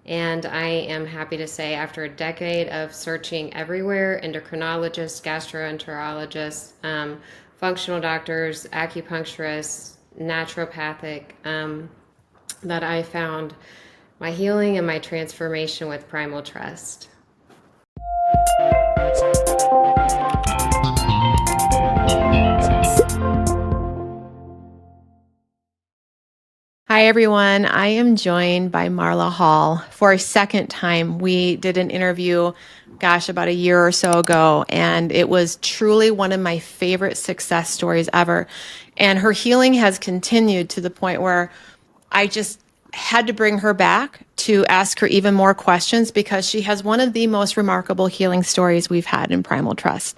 And I am happy to say, after a decade of searching everywhere, endocrinologists, gastroenterologists, functional doctors, acupuncturists, naturopathic, that I found my healing and my transformation with Primal Trust. Hi, everyone. I am joined by Marla Hall for a second time. We did an interview, about a year or so ago, and it was truly one of my favorite success stories ever. And her healing has continued to the point where I just had to bring her back to ask her even more questions because she has one of the most remarkable healing stories we've had in Primal Trust.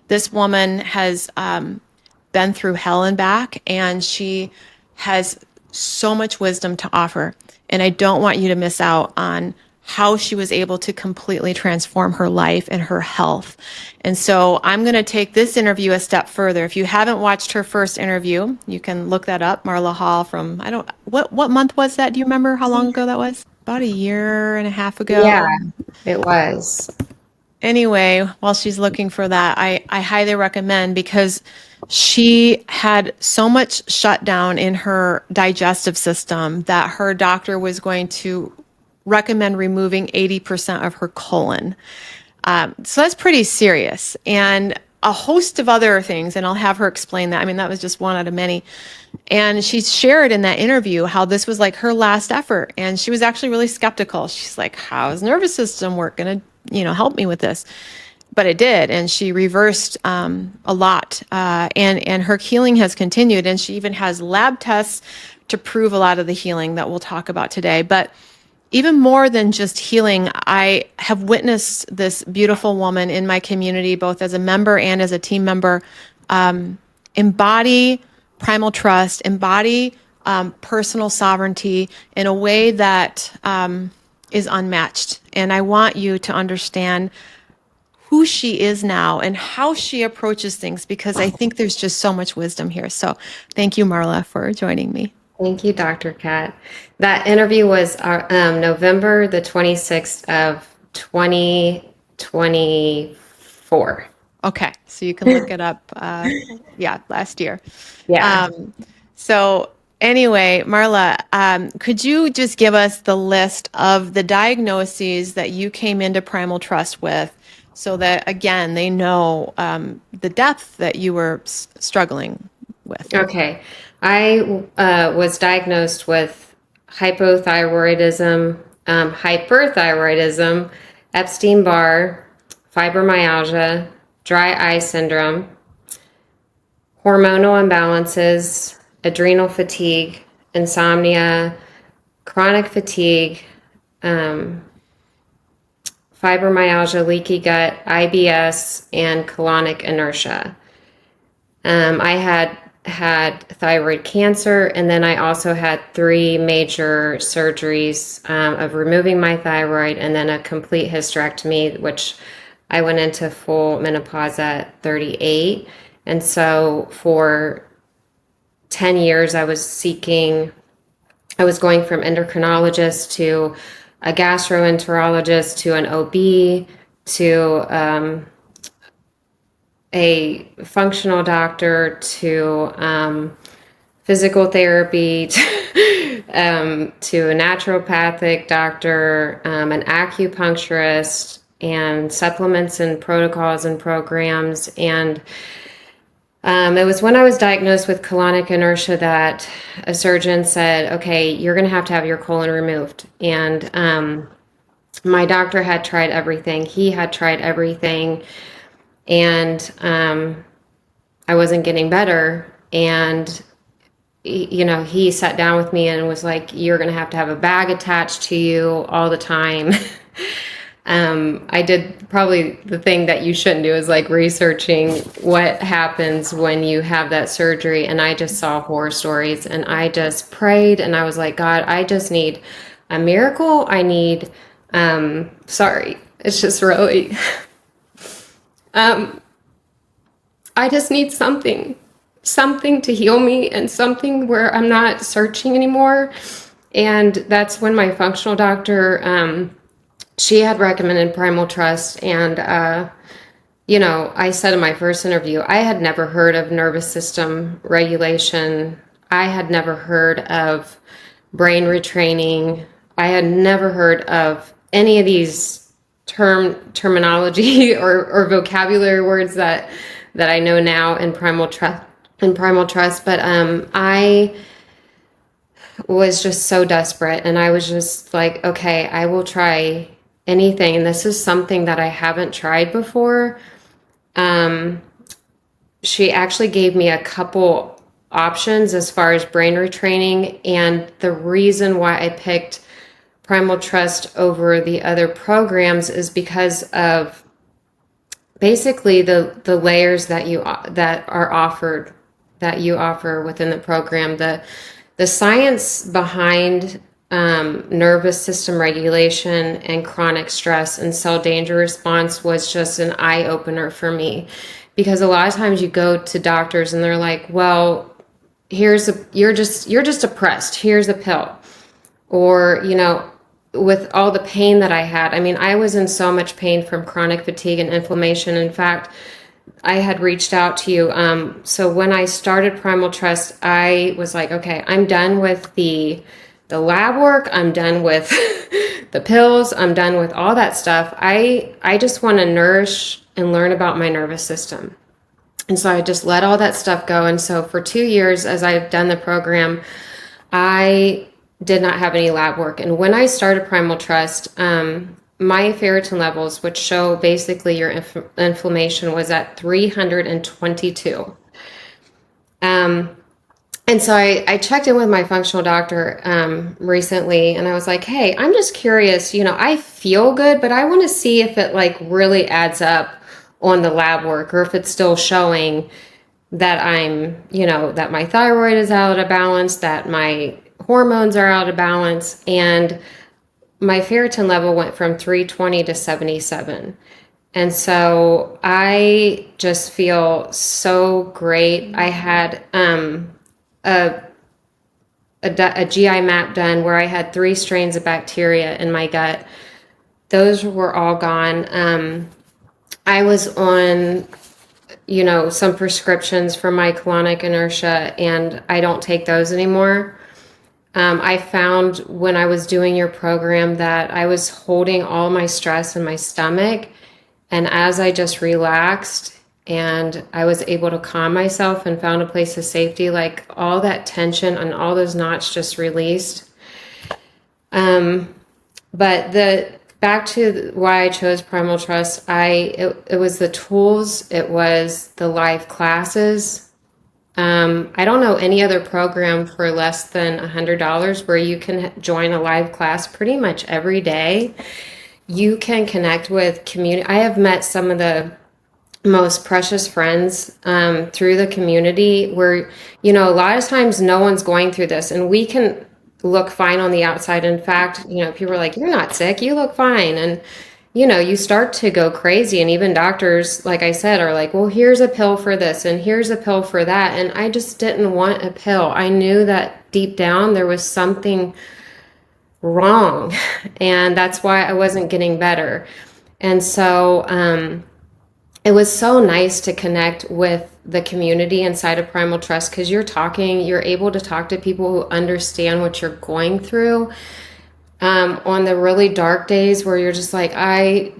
This woman has been through hell and back, and she has so much wisdom to offer. And I don't want you to miss out on how she was able to completely transform her life and her health. And so I'm going to take this interview a step further. If you haven't watched her first interview, you can look that up. Marla Hall from, I don't, what month was that? Do you remember how long ago that was? About a year and a half Yeah, ago. it was. Anyway, while she's looking for that, I highly recommend because she had so much shut down in her digestive system that her doctor was going to recommend removing 80% of her colon. So that's pretty serious. And a host of other things, and I'll have her explain that. I mean, that was just one out of many. And she shared in that interview how this was like her last effort. And she was actually really skeptical. She's like, how's nervous system work going to, help me with this? But it did. And she reversed a lot. And her healing has continued. And she even has lab tests to prove a lot of the healing that we'll talk about today. But even more than just healing, I have witnessed this beautiful woman in my community, both as a member and as a team member, embody primal trust, embody personal sovereignty in a way that is unmatched. And I want you to understand who she is now and how she approaches things because I think there's just so much wisdom here. So thank you, Marla, for joining me. Thank you, Dr. Kat. That interview was November the 26th of 2024. Okay, so you can look it up. Yeah, last year. Yeah. Um, so anyway, Marla, could you just give us the list of the diagnoses that you came into Primal Trust with, so that again they know the depth that you were struggling with? Okay. I was diagnosed with hypothyroidism, hyperthyroidism, Epstein-Barr, fibromyalgia, dry eye syndrome, hormonal imbalances, adrenal fatigue, insomnia, chronic fatigue, um, fibromyalgia, leaky gut, IBS, and colonic inertia. I had thyroid cancer, and then I also had three major surgeries of removing my thyroid, and then a complete hysterectomy, which I went into full menopause at 38. And so for 10 years, I was going from endocrinologist to a gastroenterologist to an OB to a functional doctor to physical therapy to a naturopathic doctor, an acupuncturist, and supplements and protocols and programs. And it was when I was diagnosed with colonic inertia that a surgeon said, okay, you're going to have your colon removed. And my doctor had tried everything. He had tried everything. And I wasn't getting better. And, he sat down with me and was like, you're going to have a bag attached to you all the time. I did probably the thing that you shouldn't do is like researching what happens when you have that surgery. And I just saw horror stories and I just prayed and I was like, God, I just need a miracle. I need, sorry, it's just really, I just need something to heal me and something where I'm not searching anymore. And that's when my functional doctor, she had recommended Primal Trust. And, I said in my first interview, I had never heard of nervous system regulation. I had never heard of brain retraining. I had never heard of any of these terminology or vocabulary words that I know now in Primal Trust. But I was just so desperate, and I was just like, okay, I will try anything. And this is something that I haven't tried before. She actually gave me a couple options as far as brain retraining, and the reason why I picked Primal Trust over the other programs is because of basically the layers that you offer within the program. The science behind nervous system regulation and chronic stress and cell danger response was just an eye opener for me, because a lot of times you go to doctors and they're like, well, you're just depressed, here's a pill. Or, with all the pain that I had, I mean, I was in so much pain from chronic fatigue and inflammation. In fact, I had reached out to you. So when I started Primal Trust, I was like, okay, I'm done with the lab work. I'm done with the pills. I'm done with all that stuff. I just want to nourish and learn about my nervous system. And so I just let all that stuff go. And so for 2 years, as I've done the program, I did not have any lab work. And when I started Primal Trust, my ferritin levels, which show basically your inflammation, was at 322. And so I checked in with my functional doctor recently, and I was like, hey, I'm just curious, I feel good, but I want to see if it like really adds up on the lab work, or if it's still showing that that my thyroid is out of balance, that my hormones are out of balance. And my ferritin level went from 320 to 77. And so I just feel so great. I had a GI map done where I had 3 strains of bacteria in my gut. Those were all gone. I was on, some prescriptions for my colonic inertia, and I don't take those anymore. I found when I was doing your program that I was holding all my stress in my stomach. And as I just relaxed and I was able to calm myself and found a place of safety, like all that tension and all those knots just released. But back to why I chose Primal Trust, it was the tools, it was the live classes. I don't know any other program for less than $100 where you can join a live class pretty much every day. You can connect with community. I have met some of the most precious friends through the community where, a lot of times no one's going through this, and we can look fine on the outside. In fact, people are like, you're not sick, you look fine. And, you start to go crazy. And even doctors, like I said, are like, well, here's a pill for this and here's a pill for that. And I just didn't want a pill. I knew that deep down there was something wrong. And that's why I wasn't getting better. And so it was so nice to connect with the community inside of Primal Trust, because you're able to talk to people who understand what you're going through. On the really dark days where you're just like, I'm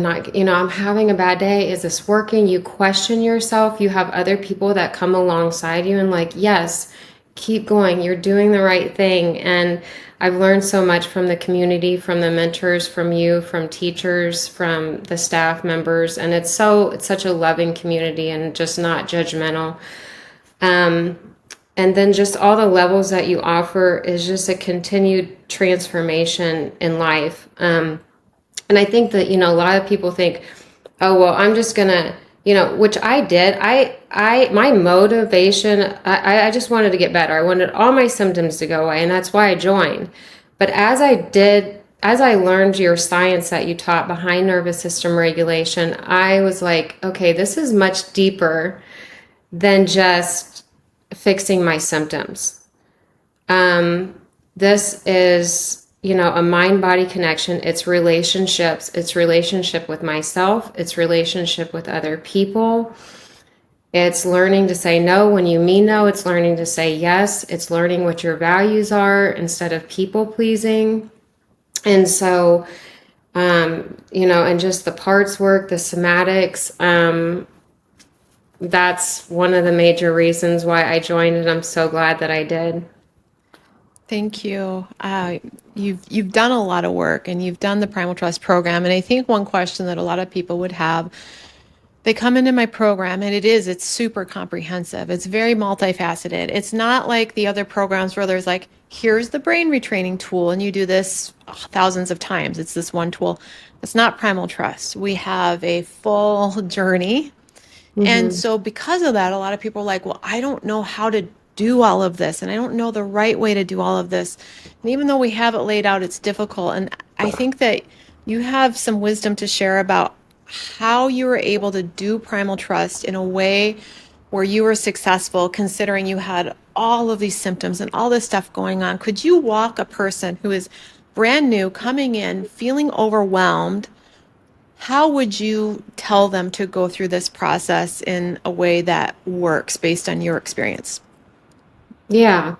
not, I'm having a bad day. Is this working? You question yourself. You have other people that come alongside you and like, yes, keep going. You're doing the right thing. And I've learned so much from the community, from the mentors, from you, from teachers, from the staff members. And it's such a loving community and just not judgmental. And then just all the levels that you offer is just a continued transformation in life. And I think that, a lot of people think, oh, well, I'm just gonna, which I did. My motivation, I just wanted to get better. I wanted all my symptoms to go away, and that's why I joined. But as I learned your science that you taught behind nervous system regulation, I was like, okay, this is much deeper than just fixing my symptoms. This is, a mind-body connection. It's relationships. It's relationship with myself. It's relationship with other people. It's learning to say no when you mean no. It's learning to say yes. It's learning what your values are instead of people pleasing. And so, and just the parts work, the somatics, that's one of the major reasons why I joined, and I'm so glad that I did. Thank you. You've done a lot of work, and you've done the Primal Trust program. And I think one question that a lot of people would have, they come into my program, and it's super comprehensive. It's very multifaceted. It's not like the other programs where there's like, here's the brain retraining tool, and you do this thousands of times. It's this one tool. It's not Primal Trust. We have a full journey. And Mm-hmm. so, because of that, a lot of people are like, well, I don't know how to do all of this, and I don't know the right way to do all of this. And even though we have it laid out, it's difficult. And I think that you have some wisdom to share about how you were able to do Primal Trust in a way where you were successful, considering you had all of these symptoms and all this stuff going on. Could you walk a person who is brand new, coming in, feeling overwhelmed? How would you tell them to go through this process in a way that works based on your experience? Yeah.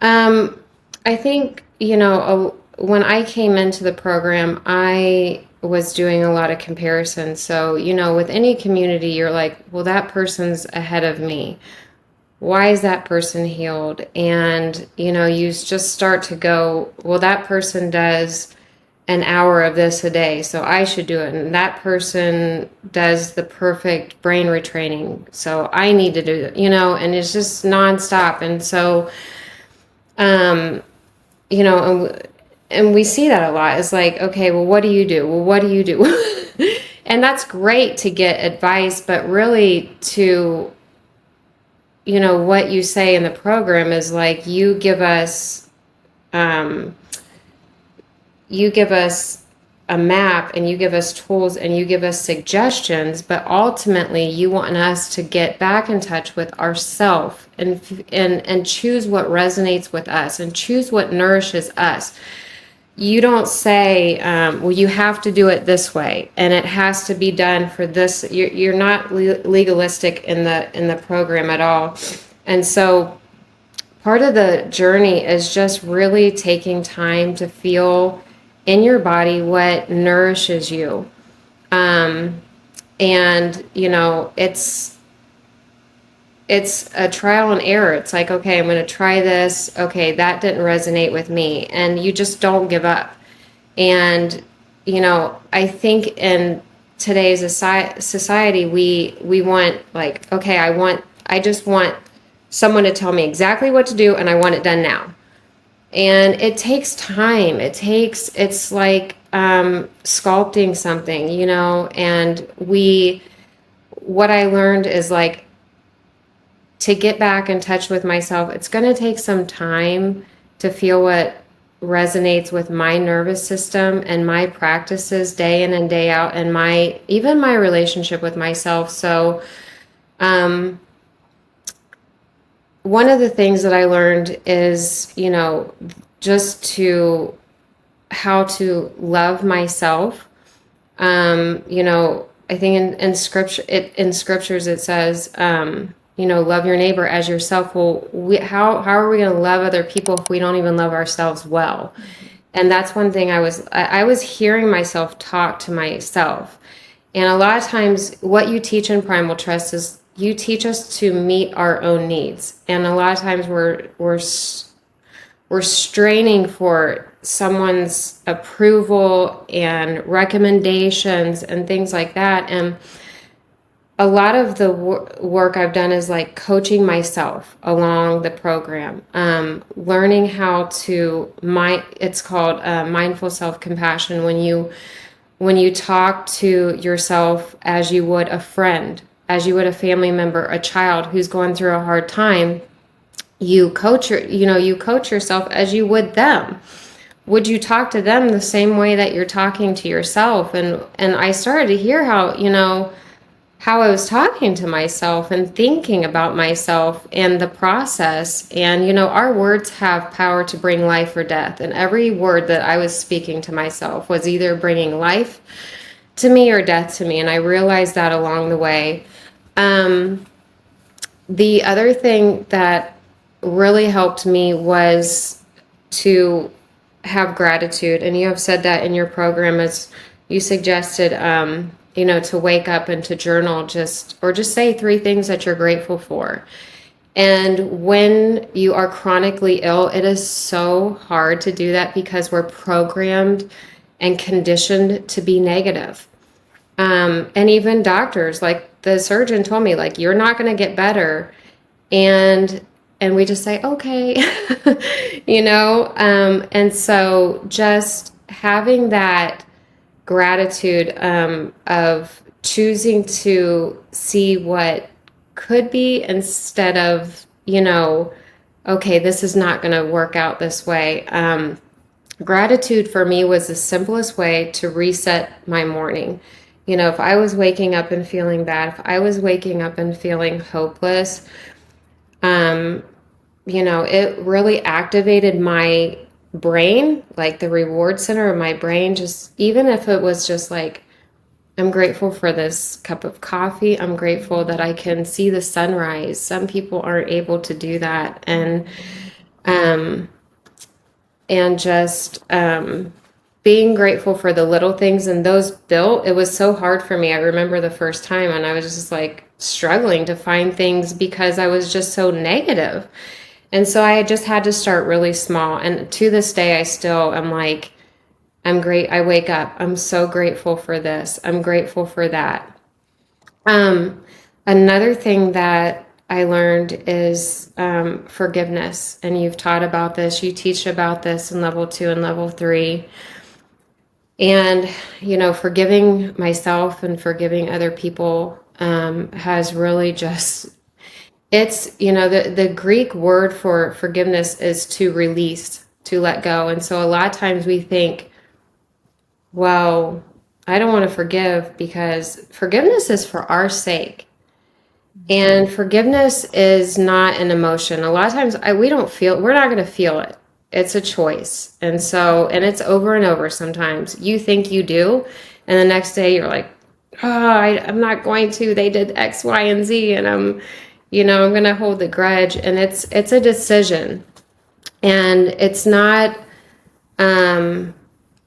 Um, I think, when I came into the program, I was doing a lot of comparisons. So, with any community, you're like, well, that person's ahead of me. Why is that person healed? And, you just start to go, well, that person does an hour of this a day, so I should do it. And that person does the perfect brain retraining, so I need to do it, and it's just nonstop. And so, um, you know, and we see that a lot. It's like, okay, well, what do you do? Well, what do you do? And that's great to get advice, but really to, what you say in the program is like, um, you give us a map and you give us tools and you give us suggestions, but ultimately you want us to get back in touch with ourself and choose what resonates with us and choose what nourishes us. You don't say, well, you have to do it this way and it has to be done for this. You're not legalistic in the program at all. And so part of the journey is just really taking time to feel in your body what nourishes you. Um, and it's a trial and error. It's like, okay, I'm going to try this. Okay, that didn't resonate with me, and you just don't give up. And I think in today's society, we want, like, okay, I just want someone to tell me exactly what to do, and I want it done now. And it takes time. It's like sculpting something, and what I learned is like, to get back in touch with myself, it's going to take some time to feel what resonates with my nervous system and my practices day in and day out, and even my relationship with myself. So, um, one of the things that I learned is, just to how to love myself. I think in scripture, in scriptures it says, love your neighbor as yourself. Well, how are we going to love other people if we don't even love ourselves well? And that's one thing I was hearing myself talk to myself. And a lot of times what you teach in Primal Trust is you teach us to meet our own needs. And a lot of times we're straining for someone's approval and recommendations and things like that. And a lot of the work I've done is like coaching myself along the program, learning how to it's called mindful self-compassion. When you talk to yourself as you would a friend, as you would a family member, a child who's going through a hard time, you you coach yourself as you would them. Would you talk to them the same way that you're talking to yourself? And I started to hear how I was talking to myself and thinking about myself and the process. And, our words have power to bring life or death. And every word that I was speaking to myself was either bringing life to me or death to me. And I realized that along the way. The other thing that really helped me was to have gratitude. And you have said that in your program as you suggested, to wake up and to journal or just say 3 things that you're grateful for. And when you are chronically ill, it is so hard to do that because we're programmed and conditioned to be negative. And even doctors, like the surgeon told me, like, you're not going to get better. And we just say, okay, and so just having that gratitude of choosing to see what could be instead of, okay, this is not going to work out this way. Gratitude for me was the simplest way to reset my morning. If I was waking up and feeling bad, if I was waking up and feeling hopeless, it really activated my brain, like the reward center of my brain. Just even if it was just like, I'm grateful for this cup of coffee. I'm grateful that I can see the sunrise. Some people aren't able to do that. Um, and just being grateful for the little things and those built, it was so hard for me. I remember the first time and I was just like struggling to find things because I was just so negative. And so I just had to start really small. And to this day, I still am like, I'm great. I wake up. I'm so grateful for this. I'm grateful for that. Another thing that I learned is forgiveness. And you've taught about this. You teach about this in level 2 and level 3. And, forgiving myself and forgiving other people has really just, it's, the Greek word for forgiveness is to release, to let go. And so a lot of times we think, well, I don't want to forgive because forgiveness is for our sake. And forgiveness is not an emotion. A lot of times we're not going to feel it. It's a choice. And it's over and over sometimes. You think you do, and the next day you're like, I'm not going to. They did X, Y, and Z, and I'm going to hold the grudge. And it's a decision. And it's not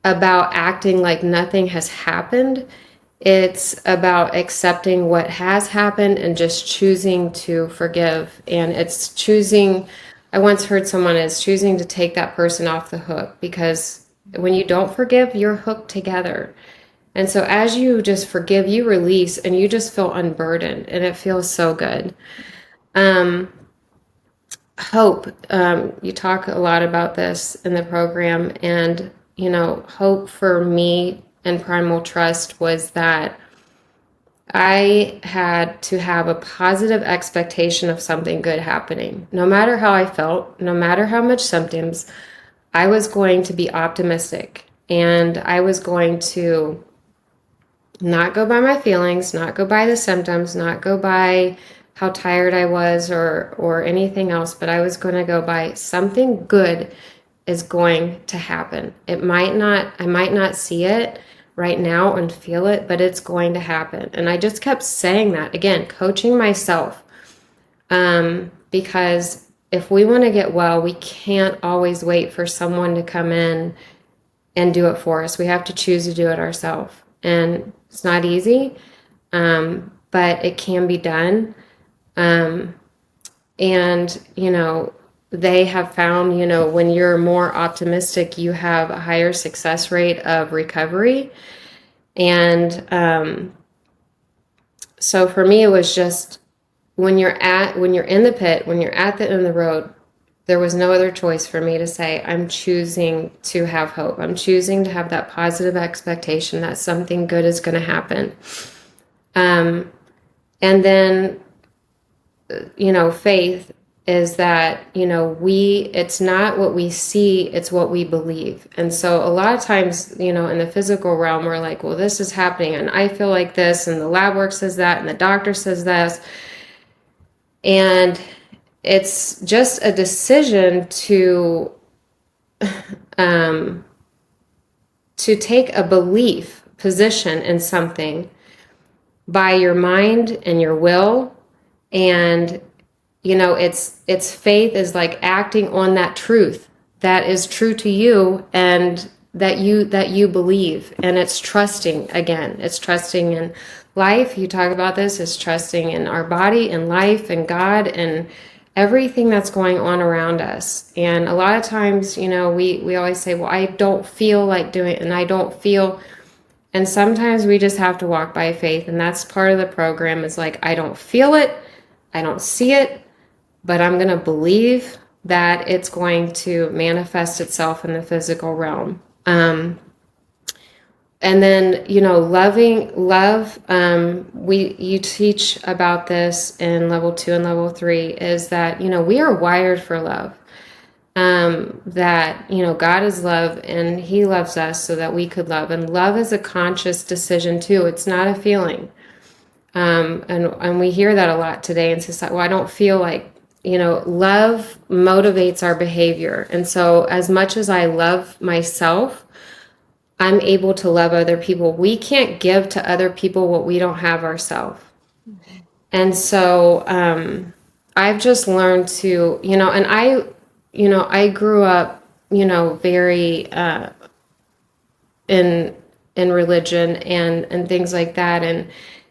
about acting like nothing has happened. It's about accepting what has happened and just choosing to forgive. And it's choosing, I once heard someone is choosing to take that person off the hook, because when you don't forgive, you're hooked together. And so as you just forgive, you release and you just feel unburdened and it feels so good. Hope, you talk a lot about this in the program, and hope for me and Primal Trust was that I had to have a positive expectation of something good happening. No matter how I felt, no matter how much symptoms, I was going to be optimistic, and I was going to not go by my feelings, not go by the symptoms, not go by how tired I was or anything else, but I was going to go by something good is going to happen. I might not see it right now and feel it, but it's going to happen. And I just kept saying that, again, coaching myself, because if we want to get well, we can't always wait for someone to come in and do it for us. We have to choose to do it ourselves. And it's not easy, but it can be done. And, they have found, when you're more optimistic, you have a higher success rate of recovery. And so for me, it was just when you're in the pit, when you're at the end of the road, there was no other choice for me to say, I'm choosing to have hope. I'm choosing to have that positive expectation that something good is going to happen. And then, faith is that, it's not what we see, it's what we believe. And so a lot of times, in the physical realm, we're like, well, this is happening and I feel like this, and the lab work says that, and the doctor says this. And it's just a decision to take a belief position in something by your mind and your will. And it's faith is like acting on that truth that is true to you, and that you believe. And it's trusting. Again, it's trusting in life. You talk about this. It's trusting in our body and life and God and everything that's going on around us. And a lot of times, we always say, well, I don't feel like doing it, and I don't feel. And sometimes we just have to walk by faith. And that's part of the program, is like, I don't feel it, I don't see it, but I'm going to believe that it's going to manifest itself in the physical realm. And then, love, you teach about this in level 2 and level 3, is that, we are wired for love. That, God is love, and he loves us so that we could love. And love is a conscious decision too. It's not a feeling. And we hear that a lot today in society. Well, I don't feel like, love motivates our behavior. And so as much as I love myself, I'm able to love other people. We can't give to other people what we don't have ourselves. And so I've just learned to, and I grew up, very in religion and things like that.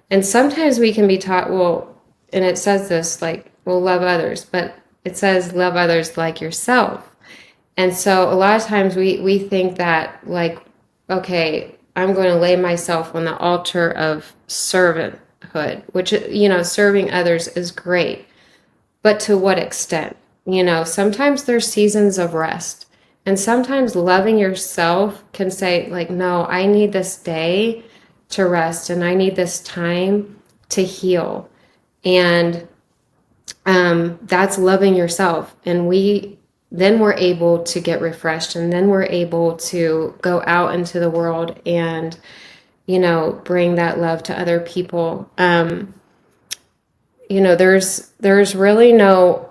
And sometimes we can be taught, well, and it says this, like, well, love others, but it says love others like yourself. And so a lot of times we think that, like, okay, I'm going to lay myself on the altar of servanthood, which, serving others is great. But to what extent? Sometimes there's seasons of rest. And sometimes loving yourself can say, like, no, I need this day to rest, and I need this time to heal. And that's loving yourself. And then we're able to get refreshed, and then we're able to go out into the world and, bring that love to other people. There's really no,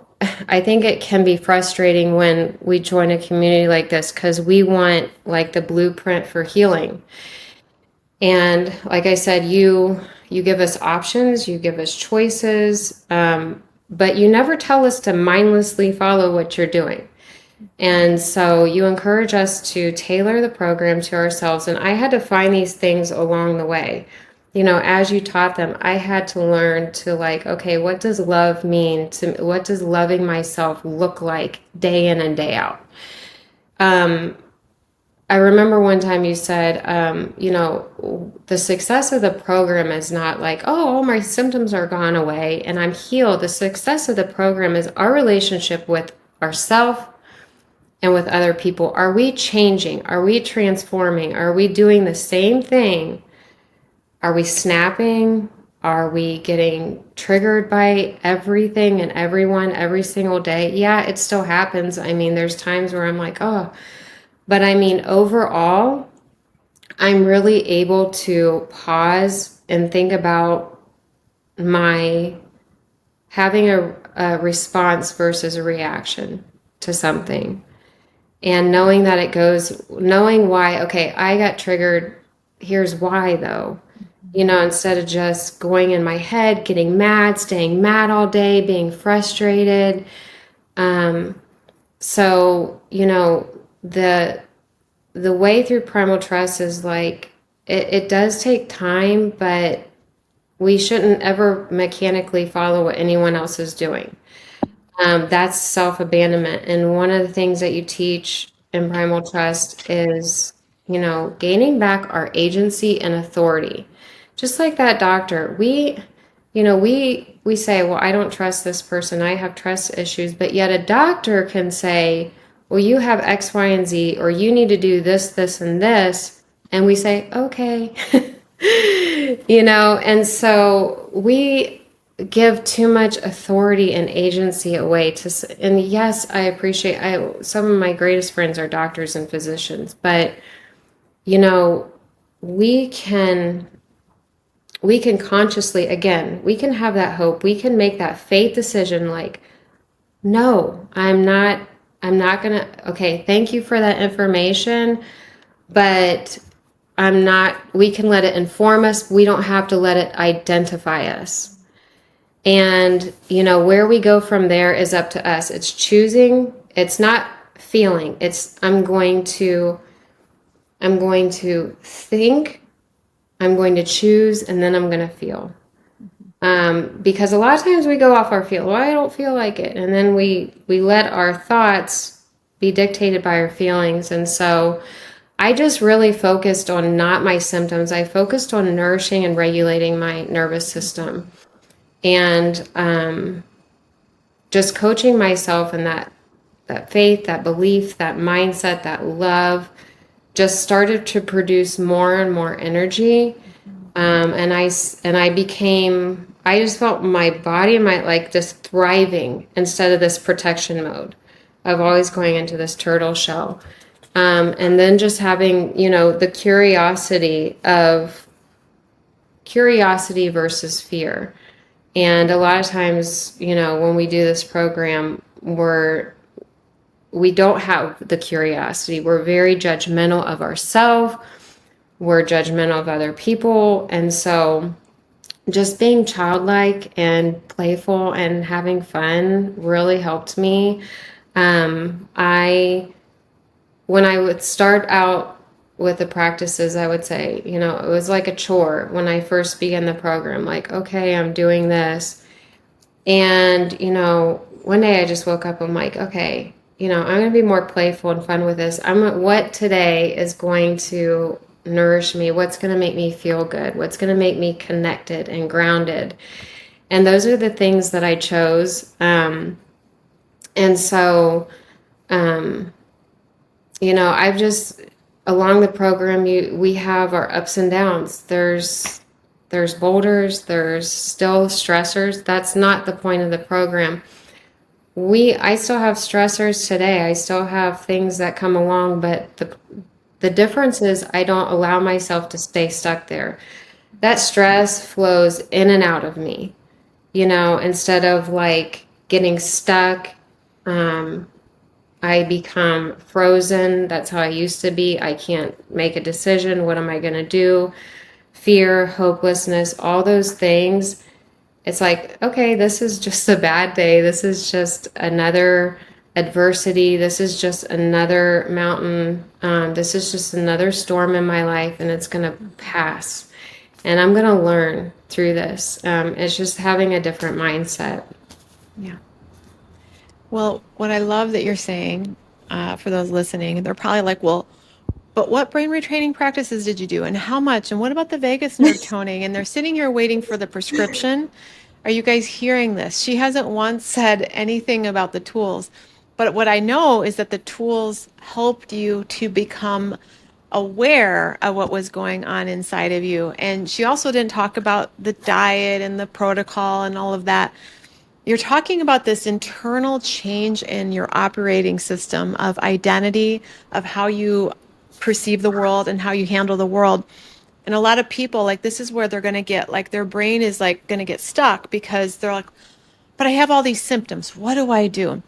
I think it can be frustrating when we join a community like this, because we want, like, the blueprint for healing. And like I said, you give us options, you give us choices, but you never tell us to mindlessly follow what you're doing. And so you encourage us to tailor the program to ourselves. And I had to find these things along the way. As you taught them, I had to learn to, like, okay, what does love mean? What does loving myself look like day in and day out? I remember one time you said, the success of the program is not like, oh, all my symptoms are gone away and I'm healed. The success of the program is our relationship with ourselves and with other people. Are we changing? Are we transforming? Are we doing the same thing? Are we snapping? Are we getting triggered by everything and everyone every single day? Yeah, it still happens. I mean, there's times where I'm like, oh, but I mean, overall, I'm really able to pause and think about my having a response versus a reaction to something. And knowing that knowing why, okay, I got triggered, here's why though. Instead of just going in my head, getting mad, staying mad all day, being frustrated. So, the way through Primal Trust is like, it does take time, but we shouldn't ever mechanically follow what anyone else is doing. That's self-abandonment. And one of the things that you teach in Primal Trust is, gaining back our agency and authority. Just like that doctor, we say, well, I don't trust this person, I have trust issues, but yet a doctor can say, well, you have X, Y, and Z, or you need to do this, this, and this. And we say, okay. And so give too much authority and agency away and yes, I appreciate some of my greatest friends are doctors and physicians, but you know, we can we can consciously, again, we can have that hope, we can make that faith decision, like, no, I'm not gonna, okay, thank you for that information, but we can let it inform us, we don't have to let it identify us. And, where we go from there is up to us. It's choosing, it's not feeling. It's I'm going to think, I'm going to choose, and then I'm going to feel. Because a lot of times we go off our feel. Well, I don't feel like it. And then we let our thoughts be dictated by our feelings. And so I just really focused on not my symptoms. I focused on nourishing and regulating my nervous system. And just coaching myself in that faith, that belief, that mindset, that love just started to produce more and more energy. I just felt my body and my, like, just thriving instead of this protection mode of always going into this turtle shell. And then just having, the curiosity versus fear. And a lot of times, when we do this program, we don't have the curiosity. We're very judgmental of ourselves. We're judgmental of other people. And so just being childlike and playful and having fun really helped me. When I would start out with the practices, I would say, it was like a chore when I first began the program, like, okay, I'm doing this. And, one day I just woke up, I'm like, okay, I'm going to be more playful and fun with this. What today is going to nourish me? What's going to make me feel good? What's going to make me connected and grounded? And those are the things that I chose. And so, I've just, along the program, we have our ups and downs. There's boulders, there's still stressors. That's not the point of the program. I still have stressors today. I still have things that come along, but the difference is I don't allow myself to stay stuck there. That stress flows in and out of me, instead of like getting stuck. I become frozen. That's how I used to be. I can't make a decision. What am I going to do? Fear, hopelessness, all those things. It's like, okay, this is just a bad day. This is just another adversity. This is just another mountain. This is just another storm in my life, and it's going to pass. And I'm going to learn through this. It's just having a different mindset. Yeah. Well, what I love that you're saying, for those listening, they're probably like, well, but what brain retraining practices did you do and how much? And what about the vagus nerve toning? And they're sitting here waiting for the prescription. Are you guys hearing this? She hasn't once said anything about the tools. But what I know is that the tools helped you to become aware of what was going on inside of you. And she also didn't talk about the diet and the protocol and all of that. You're talking about this internal change in your operating system of identity, of how you perceive the world and how you handle the world. And a lot of people, like, this is where they're going to get, like, their brain is like going to get stuck because they're like, but I have all these symptoms. What do I do?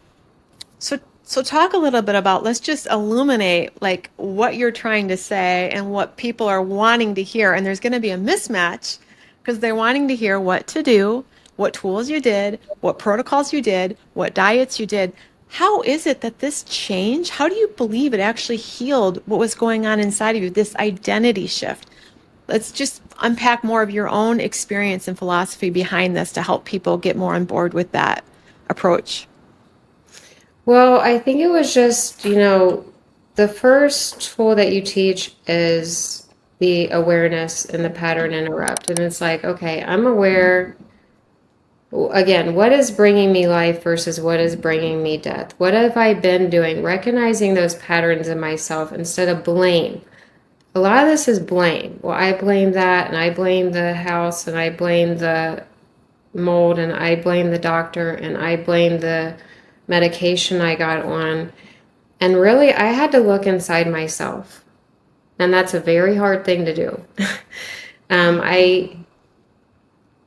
So talk a little bit about, let's just illuminate like what you're trying to say and what people are wanting to hear. And there's going to be a mismatch because they're wanting to hear what to do, what tools you did, what protocols you did, what diets you did. How is it that this change, how do you believe it actually healed what was going on inside of you, this identity shift? Let's just unpack more of your own experience and philosophy behind this to help people get more on board with that approach. Well, I think it was just, the first tool that you teach is the awareness and the pattern interrupt. And it's like, okay, I'm aware. Again, what is bringing me life versus what is bringing me death? What have I been doing? Recognizing those patterns in myself instead of blame. A lot of this is blame. Well, I blame that, and I blame the house, and I blame mold, and I blame the doctor, and I blame the medication I got on. And really, I had to look inside myself. And that's a very hard thing to do.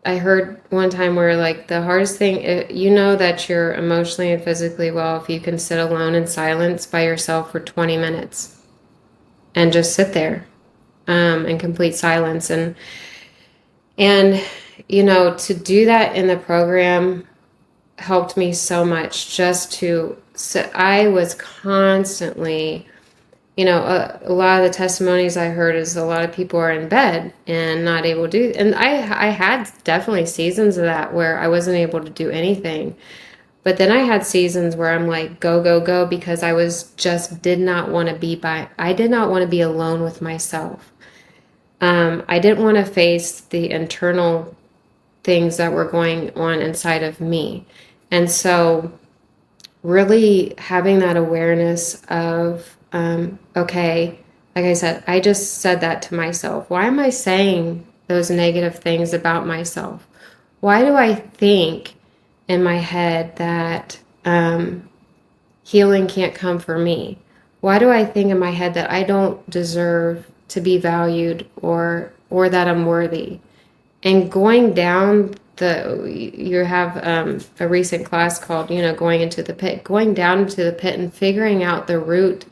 I heard one time where like the hardest thing, you know that you're emotionally and physically well if you can sit alone in silence by yourself for 20 minutes and just sit there in complete silence. And you know, to do that in the program helped me so much. Just to sit, I was constantly, you know, a lot of the testimonies I heard is a lot of people are in bed and not able to do, and I had definitely seasons of that where I wasn't able to do anything. But then I had seasons where I'm like, go, go, go, because I was just did not want to be I did not want to be alone with myself. I didn't want to face the internal things that were going on inside of me. And so really having that awareness of, okay, like I said, I just said that to myself. Why am I saying those negative things about myself? Why do I think in my head that healing can't come for me? Why do I think in my head that I don't deserve to be valued or that I'm worthy? And going down you have a recent class called, you know, going into the pit, going down into the pit and figuring out the root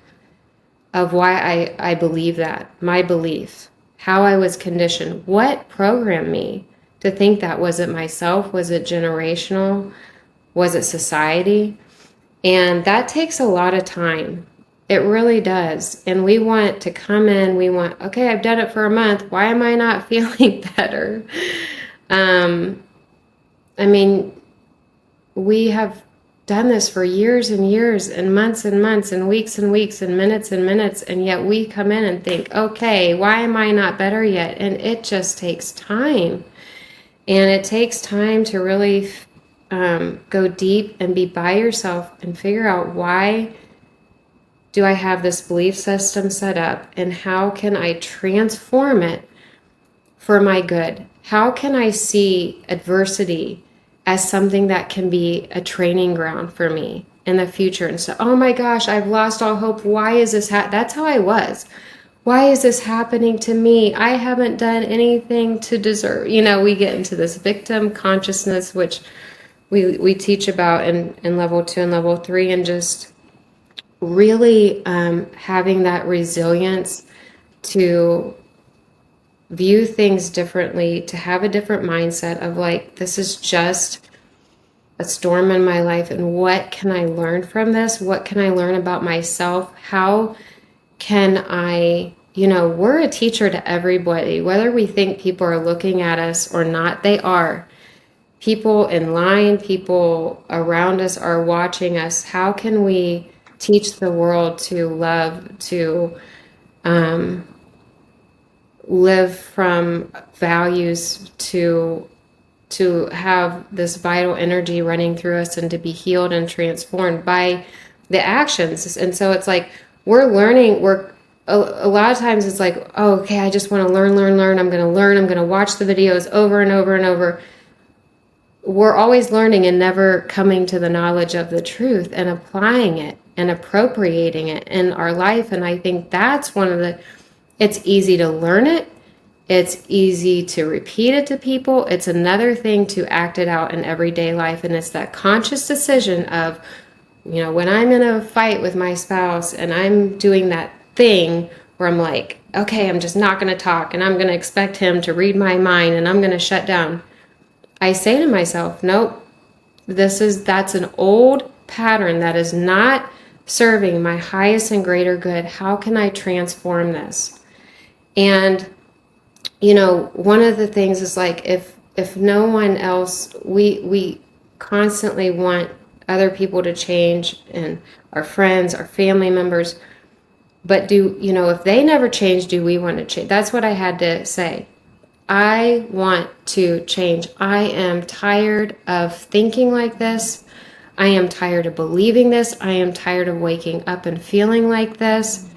of why I believe that, my belief, how I was conditioned, what programmed me to think that. Was it myself? Was it generational? Was it society? And that takes a lot of time. It really does. And we want to come in, we want, okay, I've done it for a month. Why am I not feeling better? I mean, we have done this for years and years and months and weeks and weeks and minutes, and yet we come in and think, okay, why am I not better yet? And it just takes time. And it takes time to really go deep and be by yourself and figure out, why do I have this belief system set up, and how can I transform it for my good? How can I see adversity as something that can be a training ground for me in the future? And so, oh my gosh, I've lost all hope. Why is this that's how I was. Why is this happening to me? I haven't done anything to deserve. You know, we get into this victim consciousness, which we teach about in level 2 and level 3, and just really having that resilience to view things differently, to have a different mindset of like, this is just a storm in my life, and what can I learn from this? What can I learn about myself? How can I, you know, we're a teacher to everybody, whether we think people are looking at us or not. They are. People in line, people around us are watching us. How can we teach the world to love, to live from values, to have this vital energy running through us, and to be healed and transformed by the actions? And so it's like we're learning. We're a lot of times it's like, oh, okay, I just want to learn. I'm going to learn. I'm going to watch the videos over and over and over. We're always learning and never coming to the knowledge of the truth and applying it and appropriating it in our life. And I think that's one of the, it's easy to learn it. It's easy to repeat it to people. It's another thing to act it out in everyday life. And it's that conscious decision of, you know, when I'm in a fight with my spouse and I'm doing that thing where I'm like, okay, I'm just not going to talk, and I'm going to expect him to read my mind, and I'm going to shut down. I say to myself, nope, that's an old pattern that is not serving my highest and greater good. How can I transform this? And, you know, one of the things is like, if no one else, we constantly want other people to change, and our friends, our family members, but if they never change, do we want to change? That's what I had to say. I want to change. I am tired of thinking like this. I am tired of believing this. I am tired of waking up and feeling like this.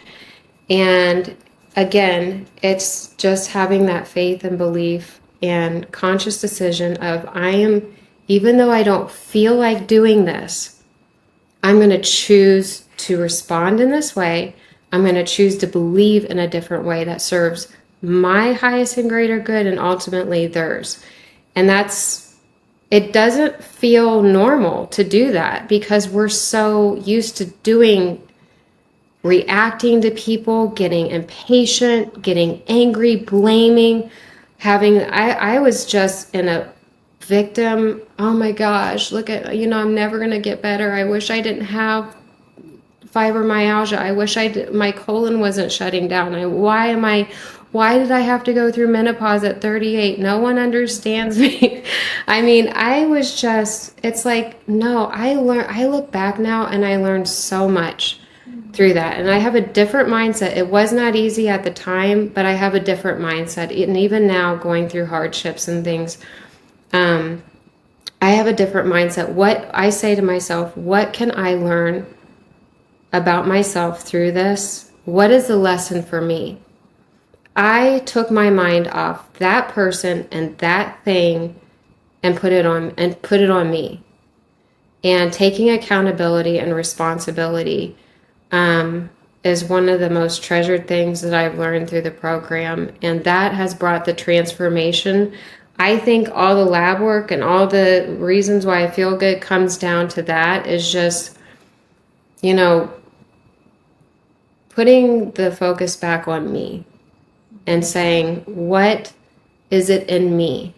And again, it's just having that faith and belief and conscious decision of even though I don't feel like doing this, I'm going to choose to respond in this way. I'm going to choose to believe in a different way that serves my highest and greater good and ultimately theirs. And it doesn't feel normal to do that because we're so used to reacting to people, getting impatient, getting angry, blaming, I was just in a victim. Oh my gosh, look at, I'm never going to get better. I wish I didn't have fibromyalgia. I wish my colon wasn't shutting down. Why did I have to go through menopause at 38? No one understands me. I mean, it's like, no, I look back now and I learned so much through that. And I have a different mindset. It was not easy at the time, but I have a different mindset. And even now, going through hardships and things, I have a different mindset. What I say to myself, what can I learn about myself through this? What is the lesson for me? I took my mind off that person and that thing and put it on me. And taking accountability and responsibility is one of the most treasured things that I've learned through the program. And that has brought the transformation. I think all the lab work and all the reasons why I feel good comes down to that is just, you know, putting the focus back on me and saying, what is it in me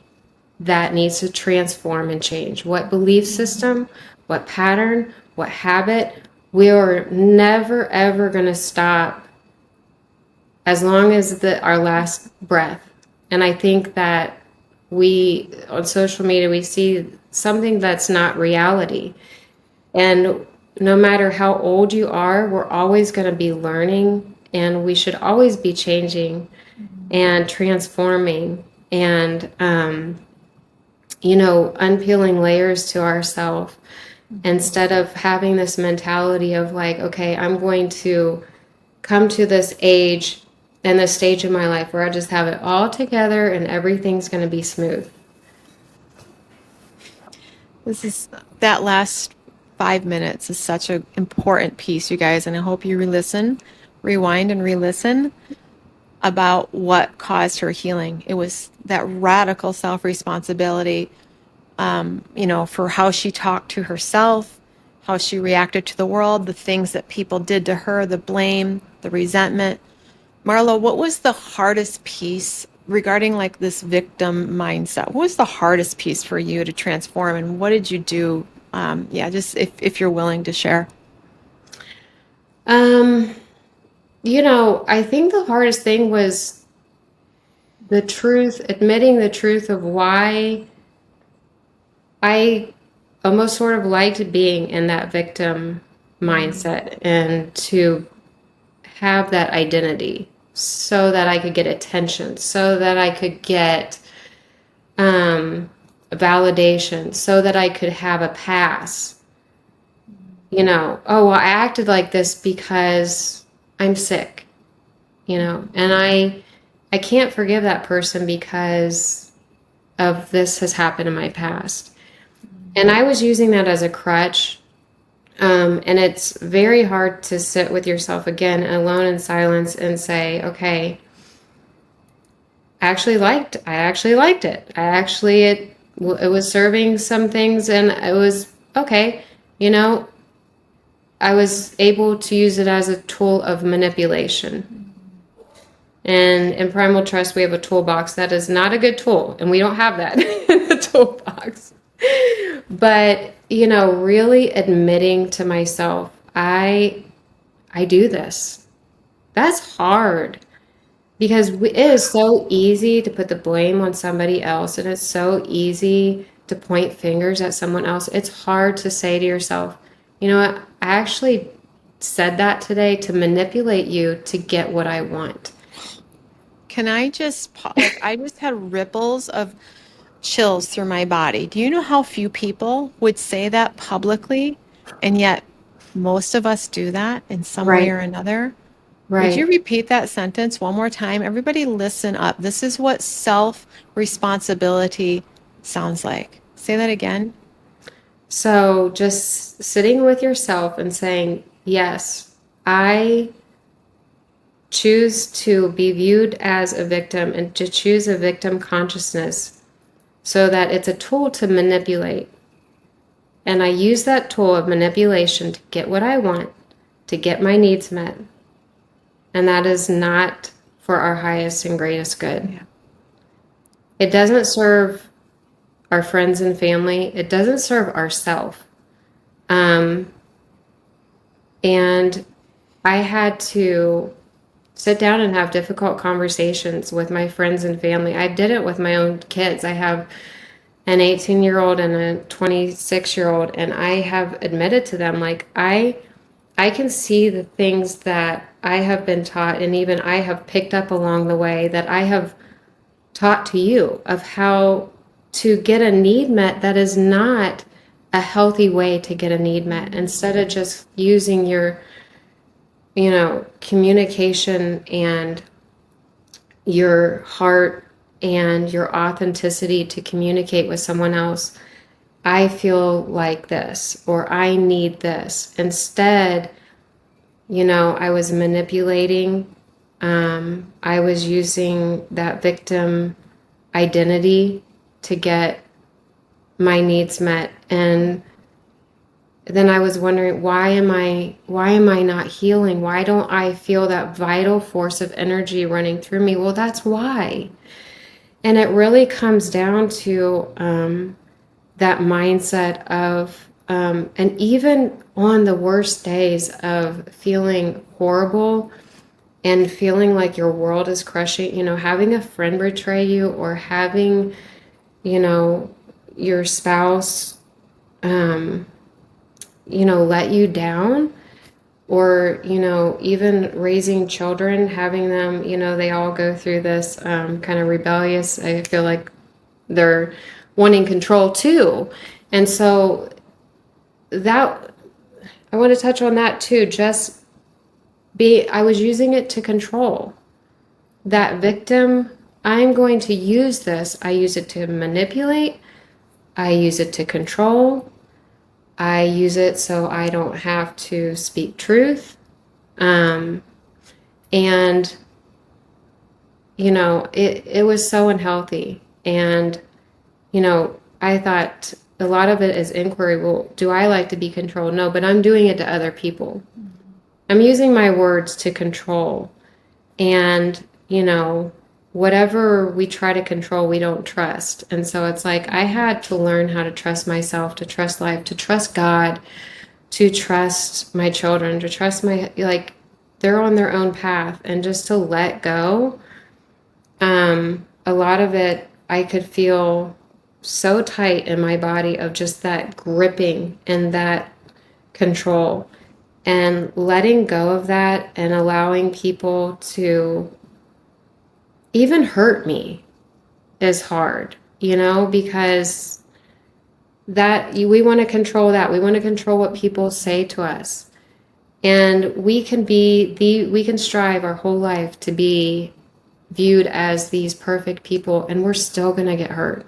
that needs to transform and change? What belief system, what pattern, what habit? We are never, ever going to stop as long as our last breath. And I think that on social media, we see something that's not reality. And no matter how old you are, we're always going to be learning, and we should always be changing and transforming and, unpeeling layers to ourselves instead of having this mentality of like, okay, I'm going to come to this age and this stage in my life where I just have it all together and everything's going to be smooth. That last 5 minutes is such an important piece, you guys, and I hope you rewind and re-listen about what caused her healing. It was that radical self-responsibility, for how she talked to herself, how she reacted to the world, the things that people did to her, the blame, the resentment. Marla, what was the hardest piece regarding like this victim mindset? What was the hardest piece for you to transform, and what did you do? Just if you're willing to share. I think the hardest thing was admitting the truth of why I almost sort of liked being in that victim mindset and to have that identity so that I could get attention, so that I could get validation, so that I could have a pass. Oh, well, I acted like this because I'm sick, and I can't forgive that person because of this has happened in my past. And I was using that as a crutch. And it's very hard to sit with yourself again, alone in silence, and say, okay, I actually liked it. It was serving some things, and it was okay. I was able to use it as a tool of manipulation. And in Primal Trust, we have a toolbox that is not a good tool, and we don't have that in the toolbox. But, really admitting to myself, I do this. That's hard because it is so easy to put the blame on somebody else, and it's so easy to point fingers at someone else. It's hard to say to yourself, you know what, I actually said that today to manipulate you to get what I want. Can I I just had ripples of chills through my body. Do you know how few people would say that publicly? And yet most of us do that in some way Right. or another. Would you Right. repeat that sentence one more time? Everybody listen up. This is what self-responsibility sounds like. Say that again. So just sitting with yourself and saying, yes, I choose to be viewed as a victim and to choose a victim consciousness so that it's a tool to manipulate. And I use that tool of manipulation to get what I want, to get my needs met. And that is not for our highest and greatest good. Yeah. It doesn't serve our friends and family. It doesn't serve ourselves. Um, and I had to sit down and have difficult conversations with my friends and family. I did it with my own kids. I have an 18-year-old and a 26-year-old, and I have admitted to them, like, I can see the things that I have been taught and even I have picked up along the way that I have taught to you of how to get a need met that is not a healthy way to get a need met. Instead of just using your, communication and your heart and your authenticity to communicate with someone else, I feel like this or I need this. Instead, I was manipulating. I was using that victim identity to get my needs met. And then I was wondering, why am I not healing? Why don't I feel that vital force of energy running through me? Well, that's why. And it really comes down to that mindset of, and even on the worst days of feeling horrible and feeling like your world is crushing, having a friend betray you or having, you know, your spouse, um, let you down, or, even raising children, having them, they all go through this kind of rebellious, I feel like they're wanting control too. And so that, I want to touch on that too. I was using it to control that victim. I'm going to use this. I use it to manipulate. I use it to control. I use it so I don't have to speak truth. Um, and, it was so unhealthy. And, I thought a lot of it is inquiry. Well, do I like to be controlled? No, but I'm doing it to other people. I'm using my words to control. And, whatever we try to control, we don't trust. And so it's like I had to learn how to trust myself, to trust life, to trust God, to trust my children, to trust like, they're on their own path, and just to let go. A lot of it, I could feel so tight in my body of just that gripping and that control, and letting go of that and allowing people to even hurt me is hard, because we want to control that. We want to control what people say to us. And we can strive our whole life to be viewed as these perfect people, and we're still going to get hurt.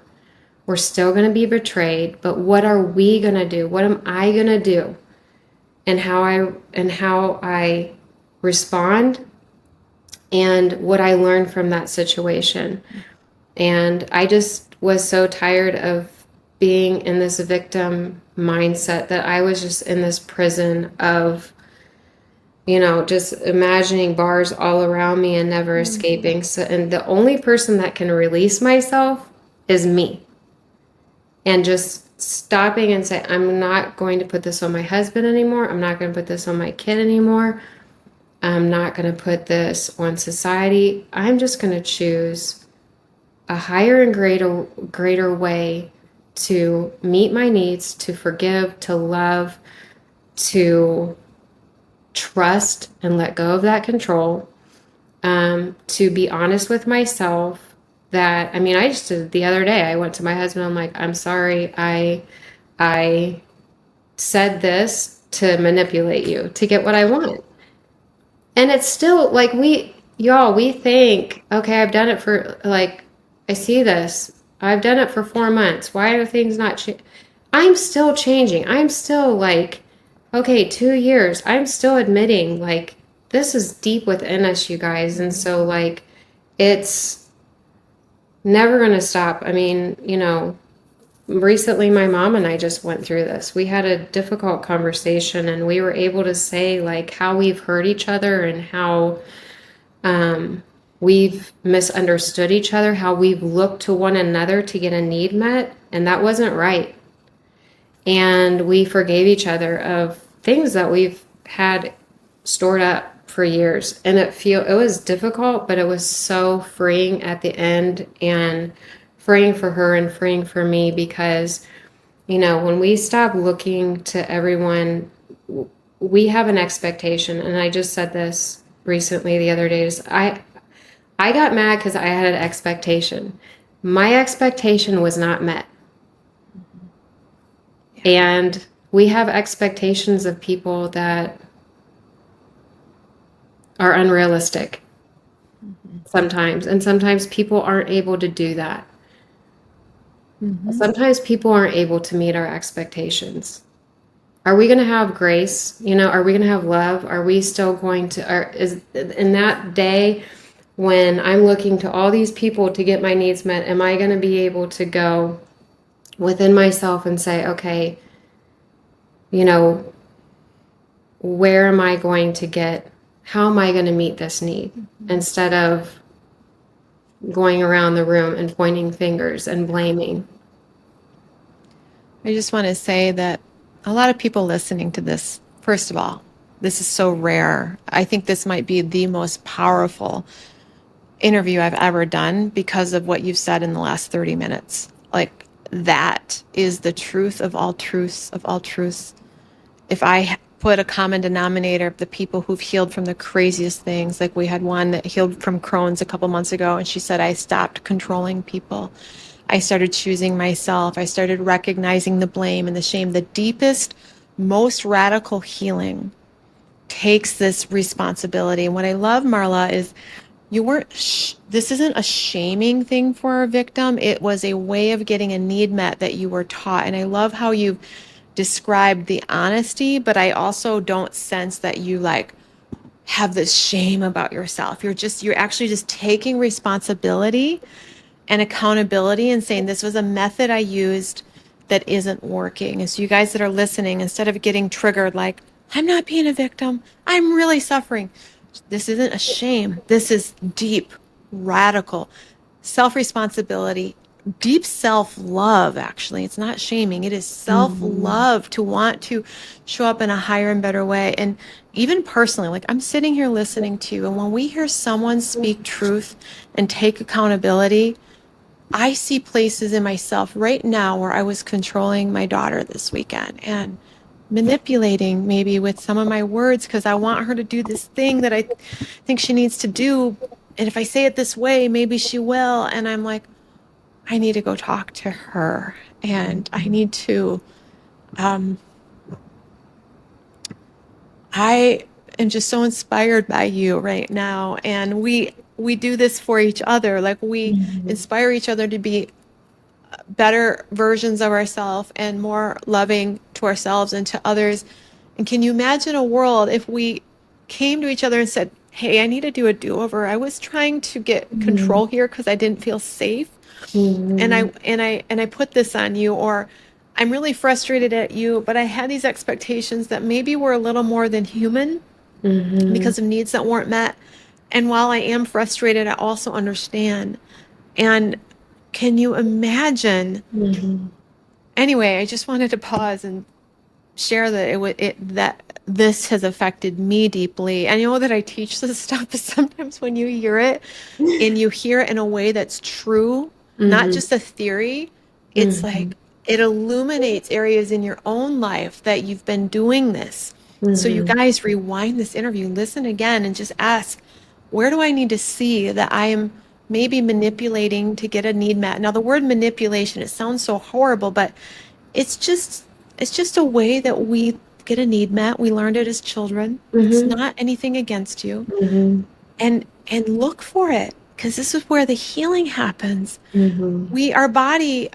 We're still going to be betrayed, but what are we going to do? What am I going to do? And how I respond, and what I learned from that situation. And I just was so tired of being in this victim mindset that I was just in this prison of, just imagining bars all around me and never escaping. So, and the only person that can release myself is me. And just stopping and say, I'm not going to put this on my husband anymore. I'm not going to put this on my kid anymore. I'm not going to put this on society. I'm just going to choose a higher and greater way to meet my needs, to forgive, to love, to trust and let go of that control, to be honest with myself. That, I mean, I just did the other day, I went to my husband, I'm like, I'm sorry, I said this to manipulate you to get what I want. And it's still like y'all, we think, okay, I've done it for like, I see this. I've done it for 4 months. Why are things not I'm still changing. I'm still like, okay, 2 years. I'm still admitting like this is deep within us, you guys. And so like it's never going to stop. I mean, recently my mom and I just went through this. We had a difficult conversation and we were able to say like how we've hurt each other and how we've misunderstood each other, how we've looked to one another to get a need met, and that wasn't right. And we forgave each other of things that we've had stored up for years. And it was difficult, but it was so freeing at the end, and freeing for her and freeing for me, because when we stop looking to everyone, we have an expectation. And I just said this recently the other days. I got mad because I had an expectation. My expectation was not met. And we have expectations of people that are unrealistic sometimes. And sometimes people aren't able to do that. Sometimes people aren't able to meet our expectations. Are we going to have grace? Are we going to have love? Are we still going to, is in that day when I'm looking to all these people to get my needs met, am I going to be able to go within myself and say, okay, where am I going to get, how am I going to meet this need? Instead of going around the room and pointing fingers and blaming. I just want to say that a lot of people listening to this, first of all, this is so rare. I think this might be the most powerful interview I've ever done because of what you've said in the last 30 minutes. Like, that is the truth of all truths, of all truths. If I put a common denominator of the people who've healed from the craziest things, like we had one that healed from Crohn's a couple months ago, and she said, I stopped controlling people. I started choosing myself. I started recognizing the blame and the shame. The deepest, most radical healing takes this responsibility. And what I love, Marla, is you weren't, this isn't a shaming thing for a victim. It was a way of getting a need met that you were taught. And I love how you described the honesty, but I also don't sense that you like have this shame about yourself. You're actually just taking responsibility and accountability and saying, this was a method I used that isn't working. And so you guys that are listening, instead of getting triggered like, I'm not being a victim, I'm really suffering. This isn't a shame. This is deep, radical self-responsibility, deep self-love, actually. It's not shaming. It is self-love to want to show up in a higher and better way. And even personally, like I'm sitting here listening to you, and when we hear someone speak truth and take accountability, I see places in myself right now where I was controlling my daughter this weekend and manipulating maybe with some of my words because I want her to do this thing that I think she needs to do. And if I say it this way, maybe she will. And I'm like, I need to go talk to her. And I need to, I am just so inspired by you right now. And we do this for each other. Like we inspire each other to be better versions of ourselves and more loving to ourselves and to others. And can you imagine a world if we came to each other and said, hey, I need to do a do-over. I was trying to get control here because I didn't feel safe. And I put this on you, or I'm really frustrated at you, but I had these expectations that maybe were a little more than human because of needs that weren't met. And while I am frustrated, I also understand. And can you imagine? Anyway, I just wanted to pause and share that that this has affected me deeply. I know that I teach this stuff, but sometimes when you hear it and you hear it in a way that's true, not just a theory, it's like it illuminates areas in your own life that you've been doing this. So you guys rewind this interview, listen again, and just ask, where do I need to see that I am maybe manipulating to get a need met? Now, the word manipulation, it sounds so horrible, but it's just a way that we get a need met. We learned it as children. It's Mm-hmm. not anything against you. Mm-hmm. And look for it, because this is where the healing happens. Mm-hmm. Our body,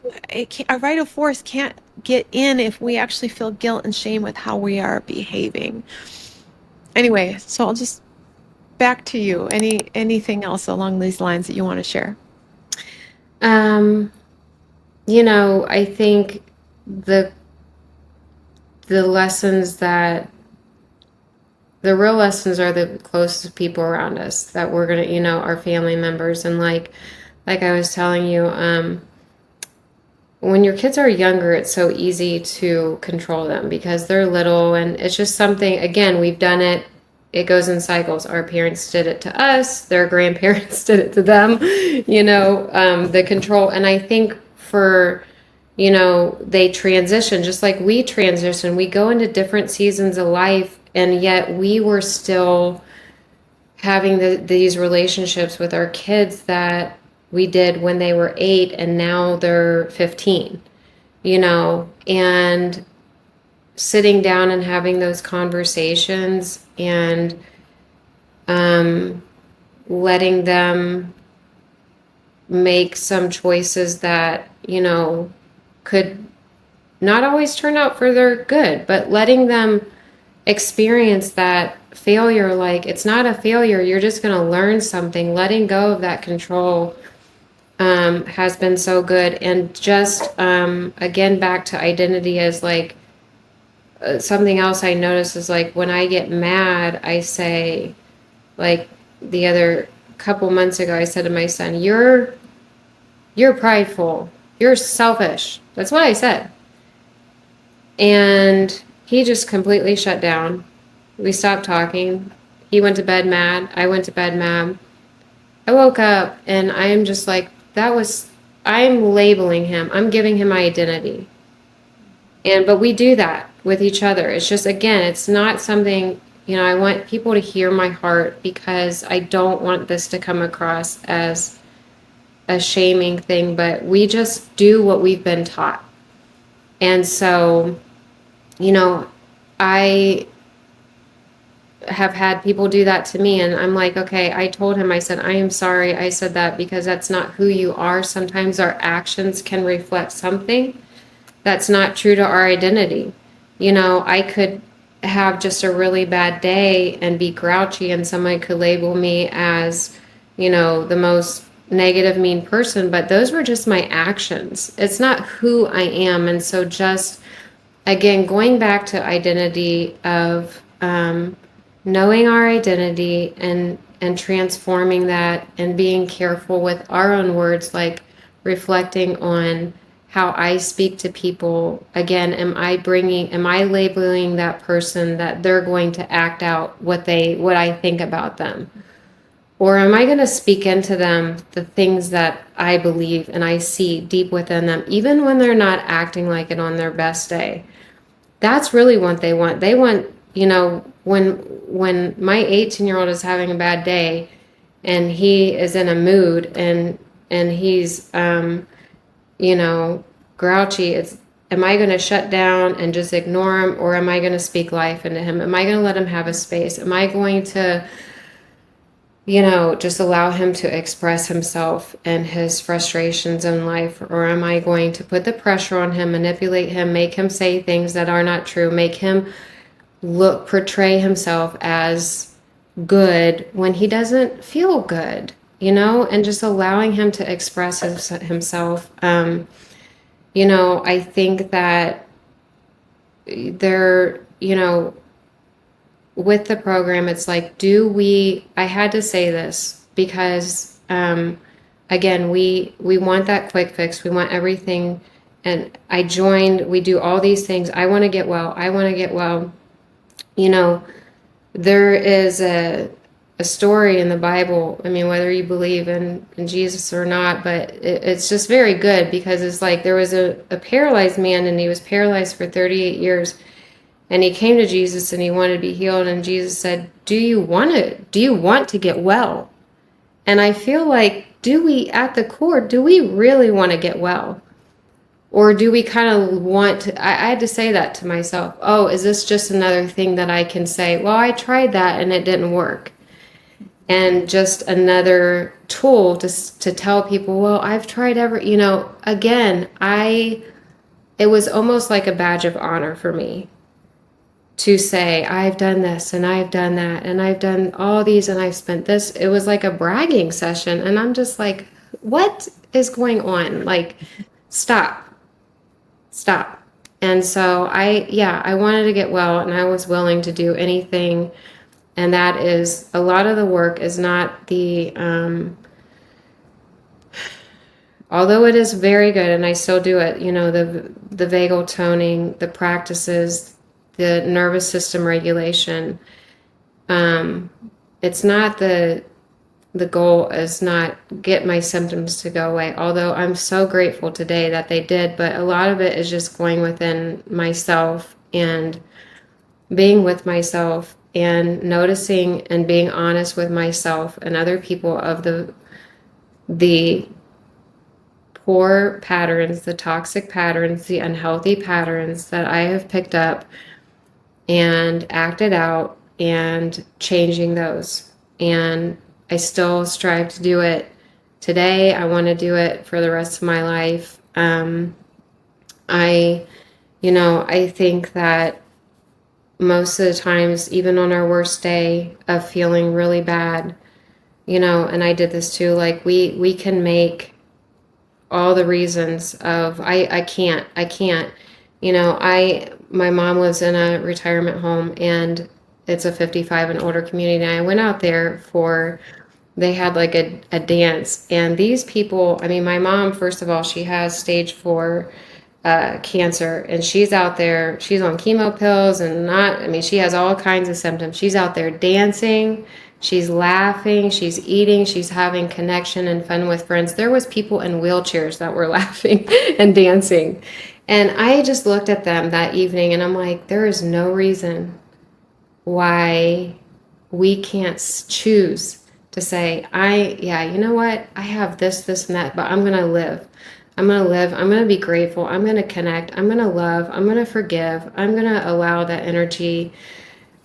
our vital force can't get in if we actually feel guilt and shame with how we are behaving. Anyway, so I'll just back to you. Anything else along these lines that you want to share? Um, I think the the lessons that the real lessons are the closest people around us that we're gonna, our family members. And like I was telling you, when your kids are younger, it's so easy to control them because they're little, and it's just something, again, we've done it. It goes in cycles. Our parents did it to us, their grandparents did it to them, the control. And I think they transition just like we transition. We go into different seasons of life, and yet we were still having these relationships with our kids that we did when they were 8 and now they're 15, and sitting down and having those conversations, and letting them make some choices that, could not always turn out for their good, but letting them experience that failure like it's not a failure. You're just going to learn something. Letting go of that control has been so good. And just again, back to identity as like something else I notice is like when I get mad, I say, like the other couple months ago, I said to my son, "You're prideful. You're selfish." That's what I said. And he just completely shut down. We stopped talking. He went to bed mad. I went to bed mad. I woke up and I'm just like, I'm labeling him. I'm giving him my identity. But we do that with each other. It's just, again, it's not something, I want people to hear my heart because I don't want this to come across as a shaming thing, but we just do what we've been taught. And so, I have had people do that to me, and I'm like, okay, I told him, I said, I am sorry I said that because that's not who you are. Sometimes our actions can reflect something that's not true to our identity. I could have just a really bad day and be grouchy, and somebody could label me as, the most negative, mean person, but those were just my actions. It's not who I am. And so just, again, going back to identity of knowing our identity and transforming that and being careful with our own words, like reflecting on how I speak to people. Again, am I labeling that person that they're going to act out what I think about them? Or am I going to speak into them the things that I believe and I see deep within them, even when they're not acting like it on their best day? That's really what they want. They want, when my 18-year-old is having a bad day and he is in a mood and he's grouchy, am I going to shut down and just ignore him, or am I going to speak life into him? Am I going to let him have a space? Am I going to just allow him to express himself and his frustrations in life? Or am I going to put the pressure on him, manipulate him, make him say things that are not true, make him portray himself as good when he doesn't feel good, and just allowing him to express himself. I think that there, with the program, it's like, I had to say this because, again, we want that quick fix. We want everything. And I joined, we do all these things. I want to get well. I want to get well. There is a story in the Bible. I mean, whether you believe in Jesus or not, but it's just very good because it's like there was a paralyzed man, and he was paralyzed for 38 years. And he came to Jesus and he wanted to be healed. And Jesus said, do you want to get well? And I feel like, at the core, do we really want to get well? Or do we kind of want to, I had to say that to myself. Oh, is this just another thing that I can say? Well, I tried that and it didn't work. And just another tool to tell people, well, I've tried again, it was almost like a badge of honor for me to say, I've done this and I've done that and I've done all these and I've spent this. It was like a bragging session. And I'm just like, what is going on? Like, stop, stop. And so I wanted to get well and I was willing to do anything. And that is a lot of the work is not although it is very good and I still do it, the vagal toning, the practices, the nervous system regulation. It's not the goal is not get my symptoms to go away, although I'm so grateful today that they did, but a lot of it is just going within myself and being with myself and noticing and being honest with myself and other people of the poor patterns, the toxic patterns, the unhealthy patterns that I have picked up and acted out and changing those. And I still strive to do it today. I want to do it for the rest of my life. I, I think that most of the times, even on our worst day of feeling really bad, and I did this too, like we can make all the reasons of I can't. My mom lives in a retirement home and it's a 55 and older community. And I went out there they had like a dance. And these people, I mean, my mom, first of all, she has stage 4 cancer and she's out there, she's on chemo pills and she has all kinds of symptoms. She's out there dancing. She's laughing, she's eating, she's having connection and fun with friends. There was people in wheelchairs that were laughing and dancing. And I just looked at them that evening and I'm like, there is no reason why we can't choose to say, you know what? I have this, and that, but I'm going to live. I'm going to live. I'm going to be grateful. I'm going to connect. I'm going to love. I'm going to forgive. I'm going to allow that energy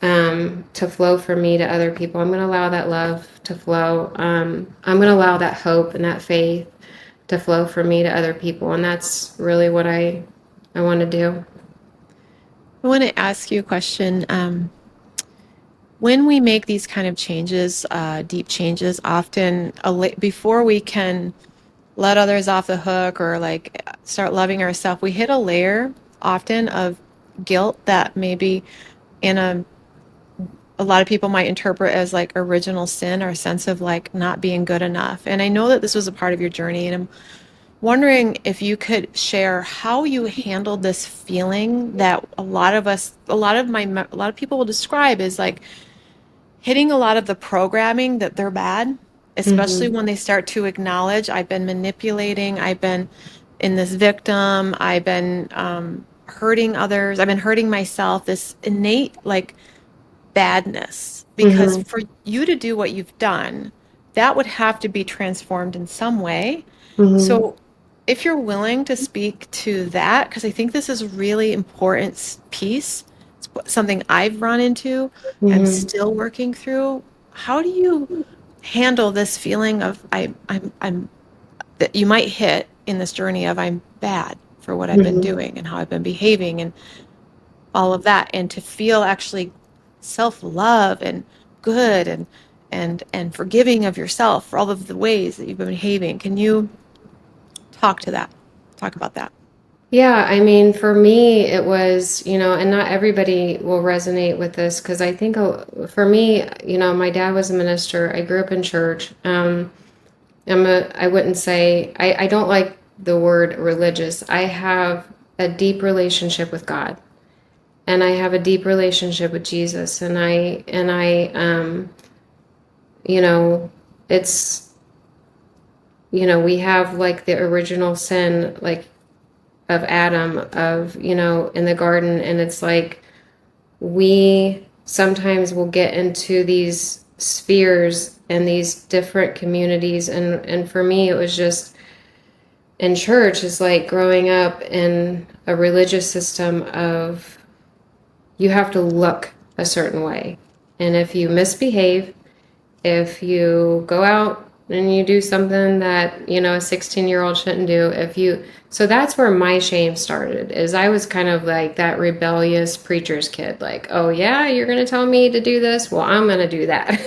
to flow from me to other people. I'm going to allow that love to flow. I'm going to allow that hope and that faith to flow from me to other people. And that's really what I want to do. I want to ask you a question. When we make these kind of changes, deep changes, often before we can let others off the hook or like start loving ourselves, we hit a layer often of guilt that maybe in a lot of people might interpret as like original sin or a sense of like not being good enough. And I know that this was a part of your journey, and I'm wondering if you could share how you handled this feeling that a lot of people will describe as like hitting a lot of the programming that they're bad, especially Mm-hmm. when they start to acknowledge I've been manipulating, I've been in this victim, I've been hurting others, I've been hurting myself, this innate like badness. Because Mm-hmm. for you to do what you've done, that would have to be transformed in some way. Mm-hmm. So if you're willing to speak to that, because I think this is a really important piece, it's something I've run into, I'm Mm-hmm. still working through. How do you handle this feeling of I'm that you might hit in this journey of I'm bad for what I've been Mm-hmm. doing and how I've been behaving and all of that, and to feel actually self-love and good and forgiving of yourself for all of the ways that you've been behaving. Can you talk to that? Talk about that. Yeah, I mean, for me, it was, and not everybody will resonate with this because I think for me, my dad was a minister. I grew up in church. I wouldn't say, I don't like the word religious. I have a deep relationship with God and I have a deep relationship with Jesus. You know, it's, we have like the original sin, like of Adam, in the garden. And it's like we sometimes will get into these spheres and these different communities. And for me, it was just in church is like growing up in a religious system of you have to look a certain way. And if you misbehave, if you go out and you do something that, you know, a 16-year-old shouldn't do, so that's where my shame started, is I was kind of like that rebellious preacher's kid, like, oh yeah, you're going to tell me to do this? Well, I'm going to do that.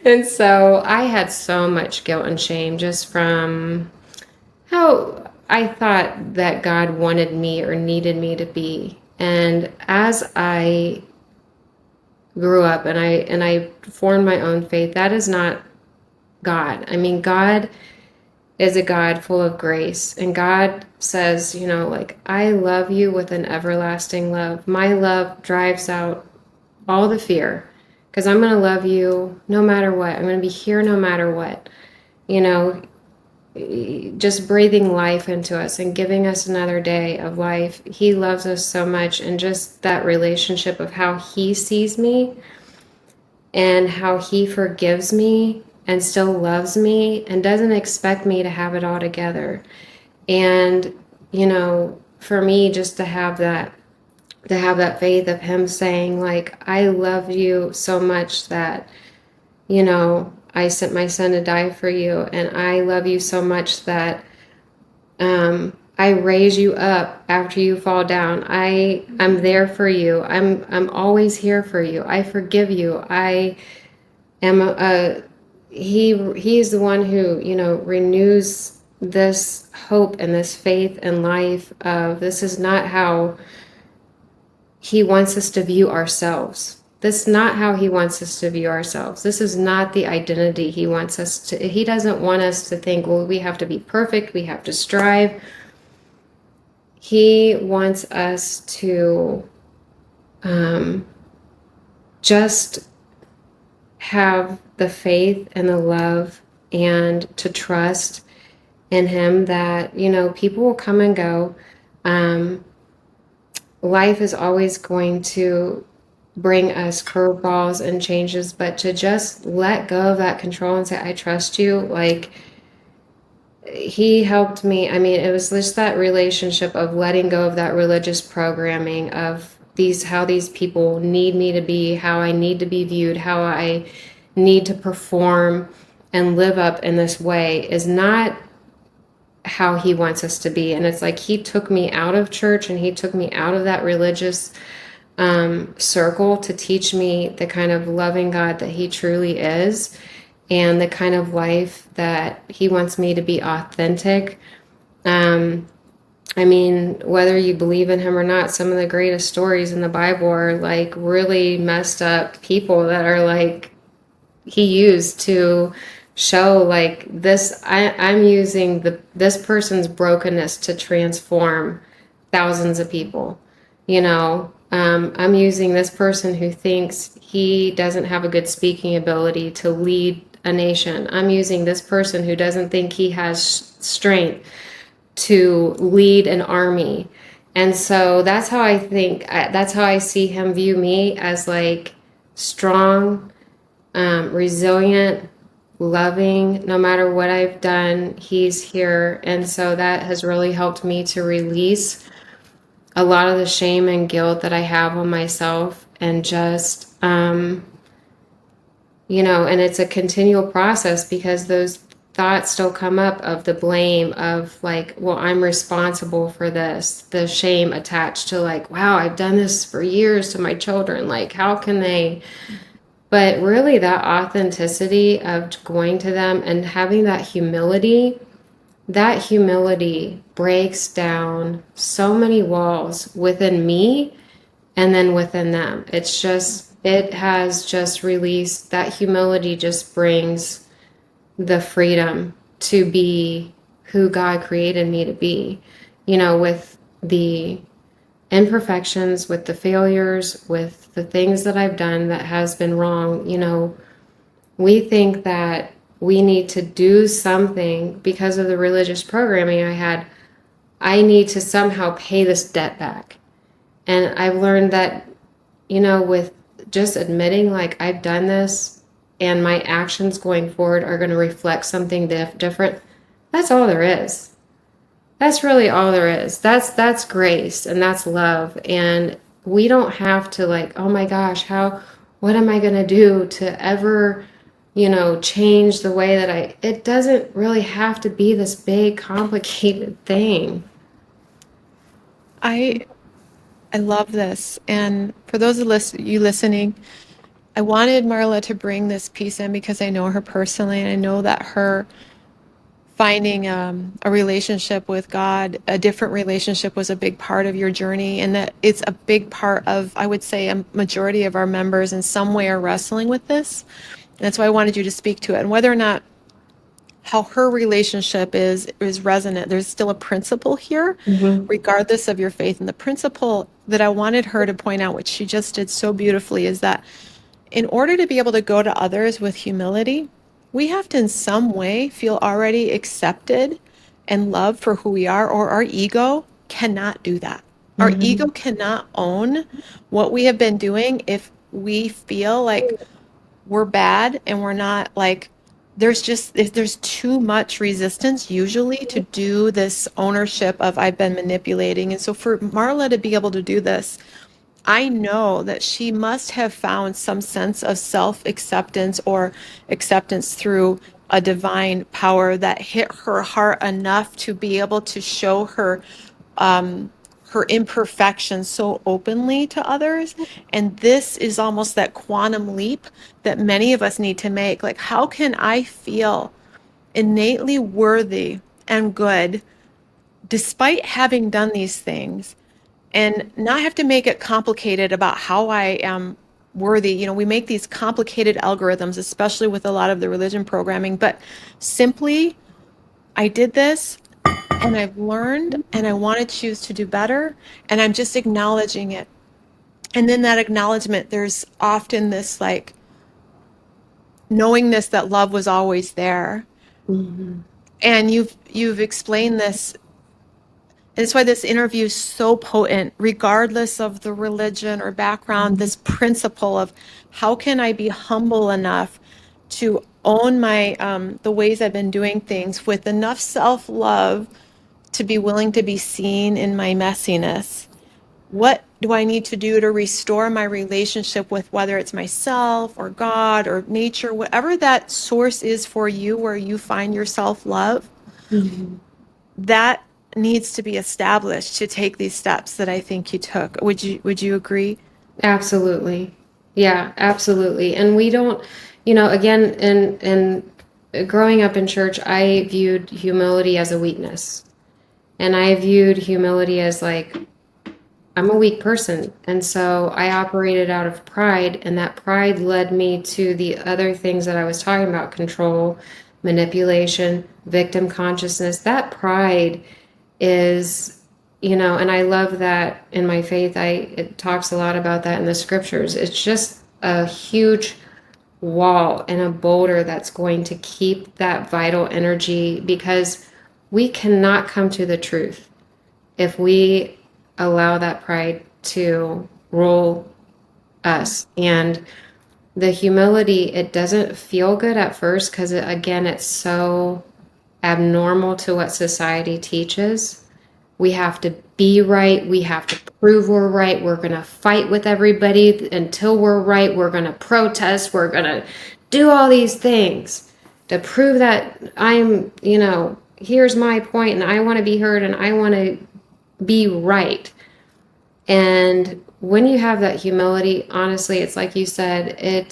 And so I had so much guilt and shame just from how I thought that God wanted me or needed me to be. And as I grew up and I formed my own faith, that is not God. I mean, God is a God full of grace. And God says, you know, like, I love you with an everlasting love. My love drives out all the fear because I'm going to love you no matter what. I'm going to be here no matter what. You know, just breathing life into us and giving us another day of life. He loves us so much. And just that relationship of how he sees me and how he forgives me and still loves me and doesn't expect me to have it all together. And, you know, for me, just to have that faith of him saying, like, I love you so much that, you know, I sent my son to die for you, and I love you so much that I raise you up after you fall down. I'm there for you. I'm always here for you. I forgive you. I am he is the one who, you know, renews this hope and this faith and life of this is not how he wants us to view ourselves. This is not how he wants us to view ourselves. This is not the identity he wants us to. He doesn't want us to think, well, we have to be perfect. We have to strive. He wants us to just have the faith and the love and to trust in him that, you know, people will come and go. Life is always going to bring us curveballs and changes, but to just let go of that control and say, I trust you. Like, he helped me. I mean, it was just that relationship of letting go of that religious programming of how these people need me to be, how I need to be viewed, how I need to perform and live up in this way is not how he wants us to be. And it's like he took me out of church and he took me out of that religious circle to teach me the kind of loving God that he truly is and the kind of life that he wants me to be authentic. I mean, whether you believe in him or not, some of the greatest stories in the Bible are like really messed up people that are like he used to show like this. I'm using this person's brokenness to transform thousands of people. You know, I'm using this person who thinks he doesn't have a good speaking ability to lead a nation. I'm using this person who doesn't think he has strength to lead an army. And so that's how I think, that's how I see him view me as like strong, resilient, loving. No matter what I've done, he's here. And so that has really helped me to release a lot of the shame and guilt that I have on myself and just, you know, and it's a continual process because those thoughts still come up of the blame of like, well, I'm responsible for this, the shame attached to like, wow, I've done this for years to my children. Like, how can they? But really, that authenticity of going to them and having that humility breaks down so many walls within me and then within them. It has just released that humility, just brings the freedom to be who God created me to be, you know, with the imperfections, with the failures, with the things that I've done that has been wrong. You know, we think that we need to do something because of the religious programming I had. I need to somehow pay this debt back. And I've learned that, you know, with just admitting like I've done this and my actions going forward are going to reflect something different. That's all there is. That's really all there is. That's grace and that's love. And we don't have to like, oh my gosh, how what am I going to do to ever, change the way that it doesn't really have to be this big complicated thing. I I love this. And for those of you listening, I wanted Marla to bring this piece in because I know her personally, and I know that her finding a relationship with God, a different relationship, was a big part of your journey, and that it's a big part of, I would say, a majority of our members in some way are wrestling with this. And that's why I wanted you to speak to it. And whether or not how her relationship is resonant, there's still a principle here, Hmm. regardless of your faith. And the principle that I wanted her to point out, which she just did so beautifully, is that in order to be able to go to others with humility, we have to in some way feel already accepted and loved for who we are, or our ego cannot do that. Our ego Hmm. cannot own what we have been doing if we feel like we're bad and we're not like, there's too much resistance usually to do this ownership of I've been manipulating. And so for Marla to be able to do this, I know that she must have found some sense of self acceptance or acceptance through a divine power that hit her heart enough to be able to show her imperfections so openly to others. And this is almost that quantum leap that many of us need to make. Like, how can I feel innately worthy and good despite having done these things, and not have to make it complicated about how I am worthy? We make these complicated algorithms, especially with a lot of the religion programming, but simply, I did this and I've learned and I want to choose to do better, and I'm just acknowledging it. And then that acknowledgement, there's often this like knowingness that love was always there. Hmm. And you've explained this. And it's why this interview is so potent, regardless of the religion or background, this principle of how can I be humble enough to own my the ways I've been doing things with enough self-love to be willing to be seen in my messiness. What do I need to do to restore my relationship with, whether it's myself or God or nature, whatever that source is for you where you find your self-love, Hmm. that needs to be established to take these steps that I think you took. Would you agree? Absolutely. Yeah, absolutely. And we don't, again, in growing up in church, I viewed humility as a weakness. And I viewed humility as like, I'm a weak person. And so I operated out of pride, and that pride led me to the other things that I was talking about: control, manipulation, victim consciousness. That pride is, and I love that in my faith. It talks a lot about that in the scriptures. It's just a huge wall and a boulder that's going to keep that vital energy, because we cannot come to the truth if we allow that pride to rule us. And the humility, it doesn't feel good at first because, again, it's so abnormal to what society teaches. We have to be right. We have to prove we're right. We're going to fight with everybody until we're right. We're going to protest. We're going to do all these things to prove that here's my point and I want to be heard and I want to be right. And when you have that humility, honestly, it's like you said, a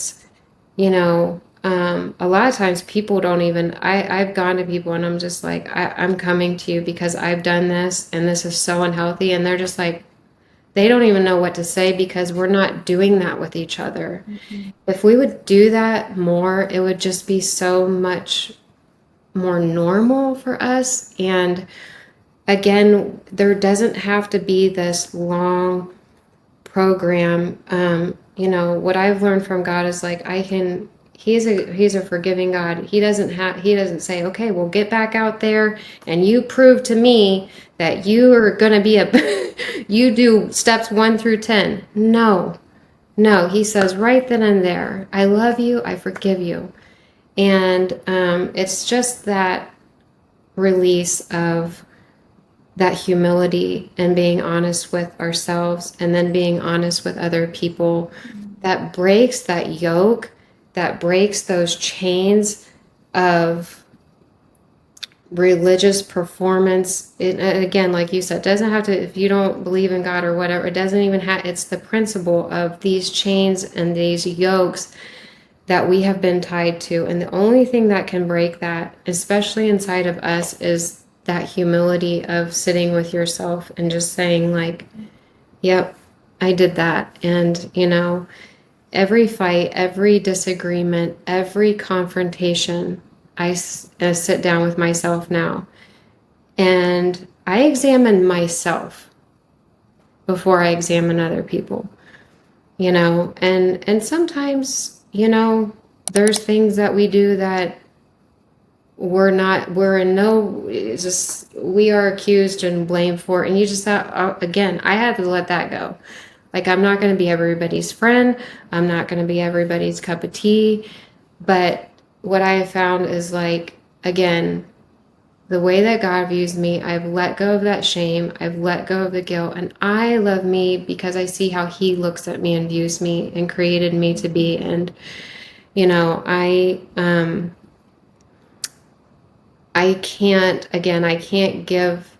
lot of times people don't even, I've gone to people and I'm just like, I'm coming to you because I've done this and this is so unhealthy. And they're just like, they don't even know what to say because we're not doing that with each other. Mhm. If we would do that more, it would just be so much more normal for us. And again, there doesn't have to be this long program. What I've learned from God is like he's a forgiving God. He doesn't say, okay, well, get back out there and you prove to me that you are going to be you do steps 1 through 10. No, no, he says right then and there, I love you, I forgive you. And it's just that release of that humility and being honest with ourselves and then being honest with other people, that breaks that yoke, that breaks those chains of religious performance. Again, like you said, doesn't have to, if you don't believe in God or whatever, it doesn't even have, it's the principle of these chains and these yokes that we have been tied to. And the only thing that can break that, especially inside of us, is that humility of sitting with yourself and just saying, like, yep, I did that. And, every fight, every disagreement, every confrontation, I sit down with myself now and I examine myself before I examine other people, and sometimes, there's things that we do that it's just, we are accused and blamed for, and you just again, I had to let that go. Like, I'm not going to be everybody's friend. I'm not going to be everybody's cup of tea. But what I have found is, like, again, the way that God views me, I've let go of that shame. I've let go of the guilt. And I love me because I see how He looks at me and views me and created me to be. And, I can't give,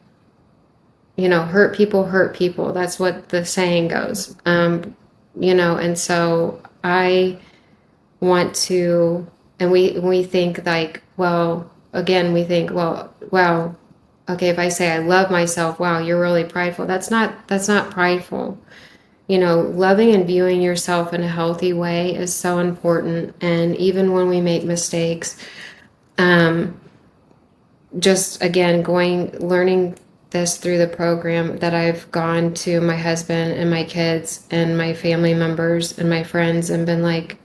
hurt people. That's what the saying goes. And so I want to, and we think, like, well, again, we think, well, wow, okay, if I say I love myself, wow, you're really prideful. That's not prideful. Loving and viewing yourself in a healthy way is so important. And even when we make mistakes, um, just again, learning this through the program that I've gone to my husband and my kids and my family members and my friends and been like,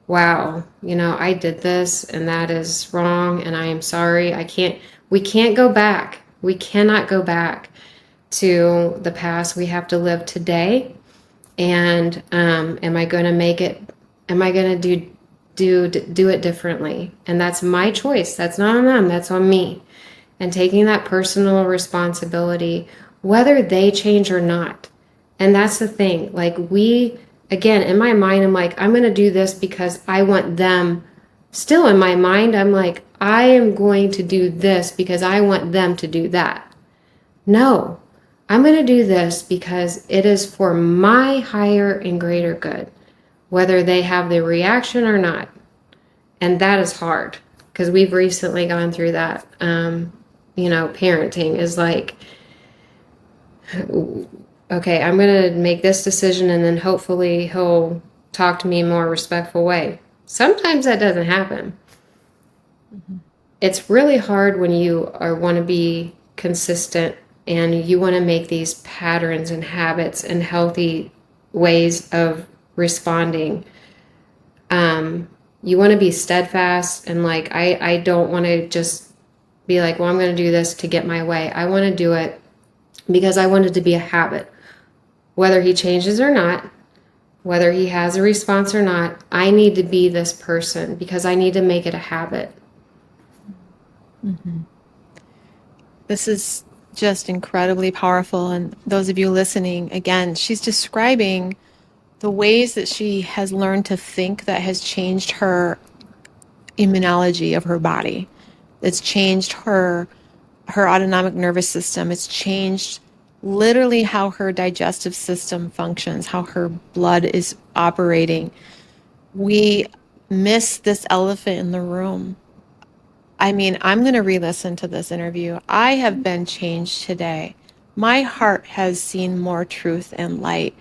wow, I did this and that is wrong and I am sorry. We can't go back. We cannot go back to the past. We have to live today. And am I going to make it? Am I going to do it differently? And that's my choice. That's not on them. That's on me. And taking that personal responsibility, whether they change or not. And that's the thing. Like, again, in my mind, I'm like, I'm going to do this because I want them. Still in my mind, I'm like, I am going to do this because I want them to do that. No, I'm going to do this because it is for my higher and greater good, whether they have the reaction or not. And that is hard because we've recently gone through that. Parenting is like, okay, I'm going to make this decision and then hopefully he'll talk to me in a more respectful way. Sometimes that doesn't happen. Mm-hmm. It's really hard when you want to be consistent and you want to make these patterns and habits and healthy ways of responding. You want to be steadfast and, like, I don't want to just be like, well, I'm going to do this to get my way. I want to do it because I want it to be a habit. Whether he changes or not, whether he has a response or not, I need to be this person because I need to make it a habit. Mm-hmm. This is just incredibly powerful. And those of you listening, again, she's describing the ways that she has learned to think that has changed her immunology of her body. It's changed her autonomic nervous system. It's changed literally how her digestive system functions, how her blood is operating. We miss this elephant in the room. I mean, I'm going to re-listen to this interview. I have been changed today. My heart has seen more truth and light.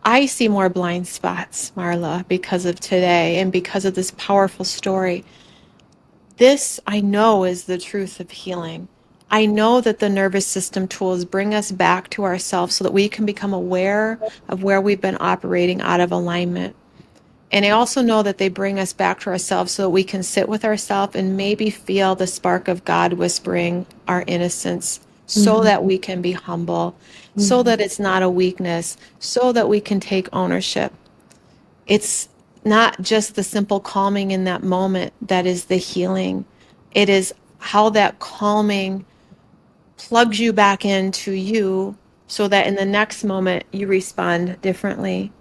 I see more blind spots, Marla, because of today and because of this powerful story. This, I know, is the truth of healing. I know that the nervous system tools bring us back to ourselves so that we can become aware of where we've been operating out of alignment. And I also know that they bring us back to ourselves so that we can sit with ourselves and maybe feel the spark of God whispering our innocence so that we can be humble, so that it's not a weakness, so that we can take ownership. It's not just the simple calming in that moment that is the healing. It is how that calming plugs you back into you so that in the next moment you respond differently.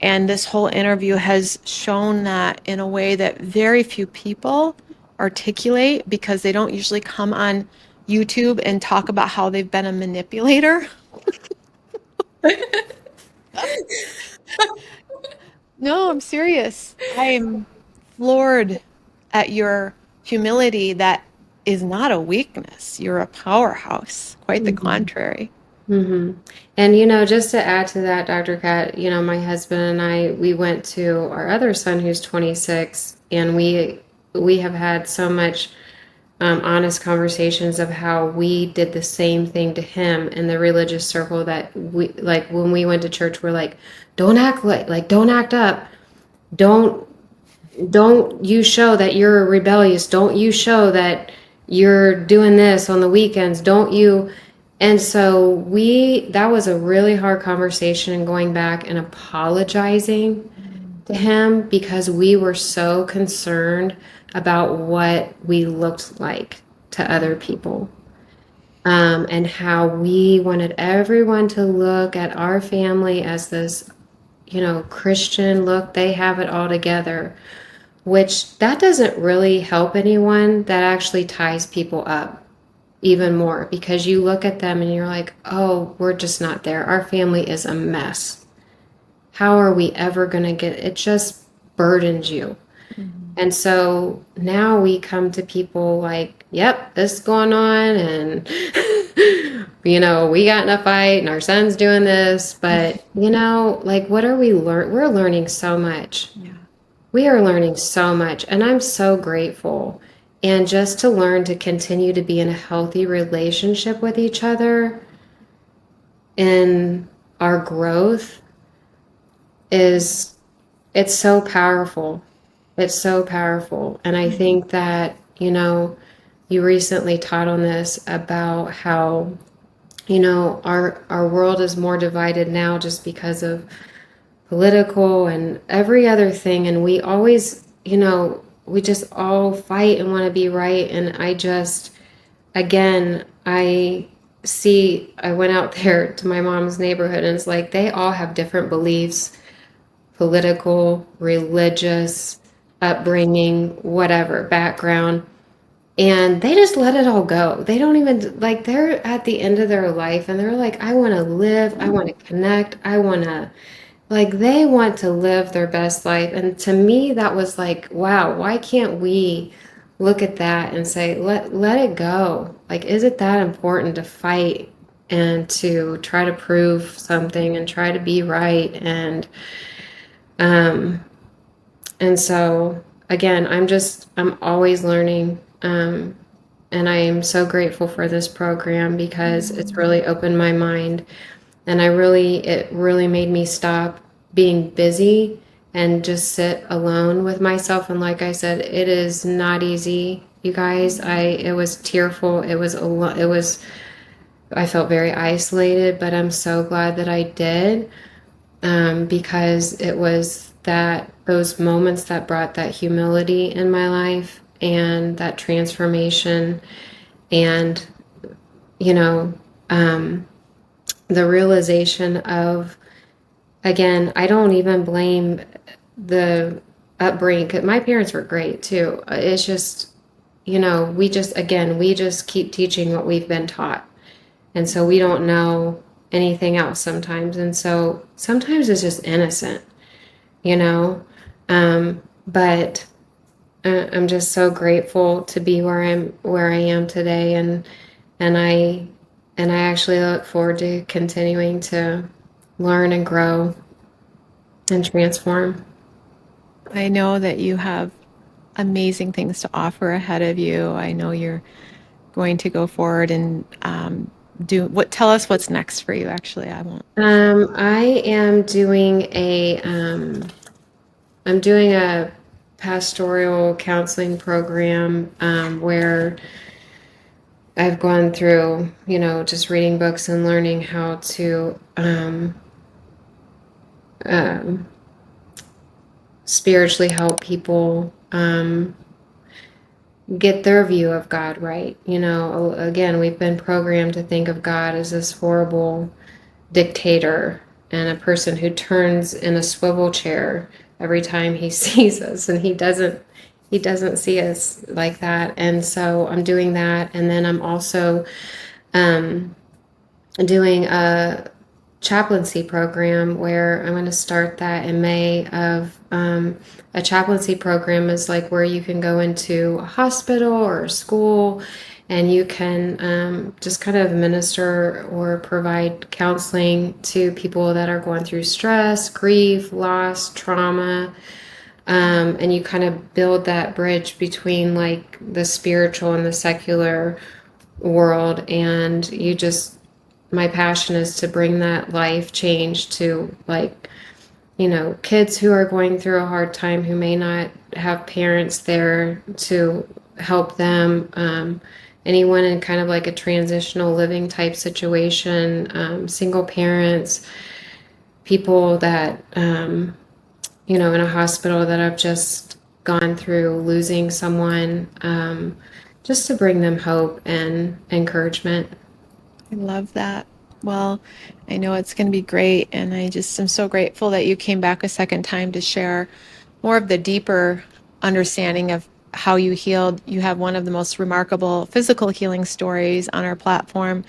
And this whole interview has shown that in a way that very few people articulate, because they don't usually come on YouTube and talk about how they've been a manipulator. No, I'm serious. I'm floored at your humility. That is not a weakness. You're a powerhouse. Quite the contrary. Mm-hmm. And just to add to that, Dr. Kat, my husband and I, we went to our other son who's 26, and we have had so much honest conversations of how we did the same thing to him in the religious circle, that we, like, when we went to church, we're like, don't act like don't act up. Don't don't you show that you're rebellious. Don't you show that you're doing this on the weekends. Don't you? And so that was a really hard conversation, and going back and apologizing to him because we were so concerned about what we looked like to other people. And how we wanted everyone to look at our family as this, Christian look. They have it all together, which that doesn't really help anyone. That actually ties people up even more, because you look at them and you're like, oh, we're just not there. Our family is a mess. How are we ever going to get it? Just burdens you. And so now we come to people like, yep, this is going on. And, we got in a fight and our son's doing this. But, like, what are we We're learning so much. Yeah. We are learning so much. And I'm so grateful. And just to learn to continue to be in a healthy relationship with each other in our growth it's so powerful. It's so powerful. And I think that, you recently taught on this about how, our world is more divided now just because of political and every other thing. And we always, we just all fight and want to be right. And again, I went out there to my mom's neighborhood, and it's like they all have different beliefs, political, religious, upbringing, whatever background, and they just let it all go. They don't even, like, they're at the end of their life and they're like, I want to live, I want to connect, they want to live their best life. And to me, that was like, wow, why can't we look at that and say, let it go? Like, is it that important to fight and to try to prove something and try to be right? Um, and so again, I'm always learning. And I am so grateful for this program because it's really opened my mind. And it really made me stop being busy and just sit alone with myself. And like I said, it is not easy, you guys. It was tearful. I felt very isolated, but I'm so glad that I did, because it was those moments that brought that humility in my life and that transformation, and you know the realization of, again, I don't even blame the upbringing, 'cause my parents were great too. It's just, we just keep teaching what we've been taught, and so we don't know anything else sometimes, and so sometimes it's just innocent, you know but I'm just so grateful to be where I am today, and I actually look forward to continuing to learn and grow and transform. I know that you have amazing things to offer ahead of you. I know you're going to go forward and tell us what's next for you. Actually, I won't. I am doing I'm doing a pastoral counseling program, where I've gone through, just reading books and learning how to um, spiritually help people, get their view of God right. You know, again, we've been programmed to think of God as this horrible dictator and a person who turns in a swivel chair every time he sees us, and he doesn't see us like that. And so I'm doing that, and then I'm also um, doing a chaplaincy program where I'm going to start that in May of a chaplaincy program is like where you can go into a hospital or a school and you can just kind of minister or provide counseling to people that are going through stress, grief, loss, trauma. And you kind of build that bridge between like the spiritual and the secular world. And you just, my passion is to bring that life change to like, you know, kids who are going through a hard time who may not have parents there to help them. Anyone in kind of like a transitional living type situation, single parents, people that, you know, in a hospital that have just gone through losing someone, just to bring them hope and encouragement. I love that. Well, I know it's going to be great. And I just am so grateful that you came back a second time to share more of the deeper understanding of how you healed. You have one of the most remarkable physical healing stories on our platform.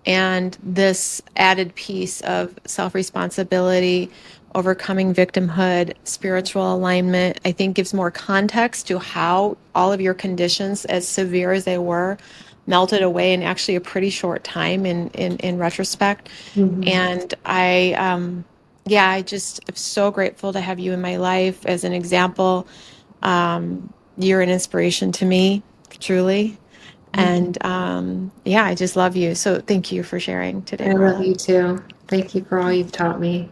And this added piece of self responsibility, overcoming victimhood, spiritual alignment, I think gives more context to how all of your conditions, as severe as they were, melted away in actually a pretty short time in retrospect. Mhm. And yeah, I just am so grateful to have you in my life as an example. You're an inspiration to me, truly. And yeah, I just love you. So thank you for sharing today, I love Marla. you too. Thank you for all you've taught me.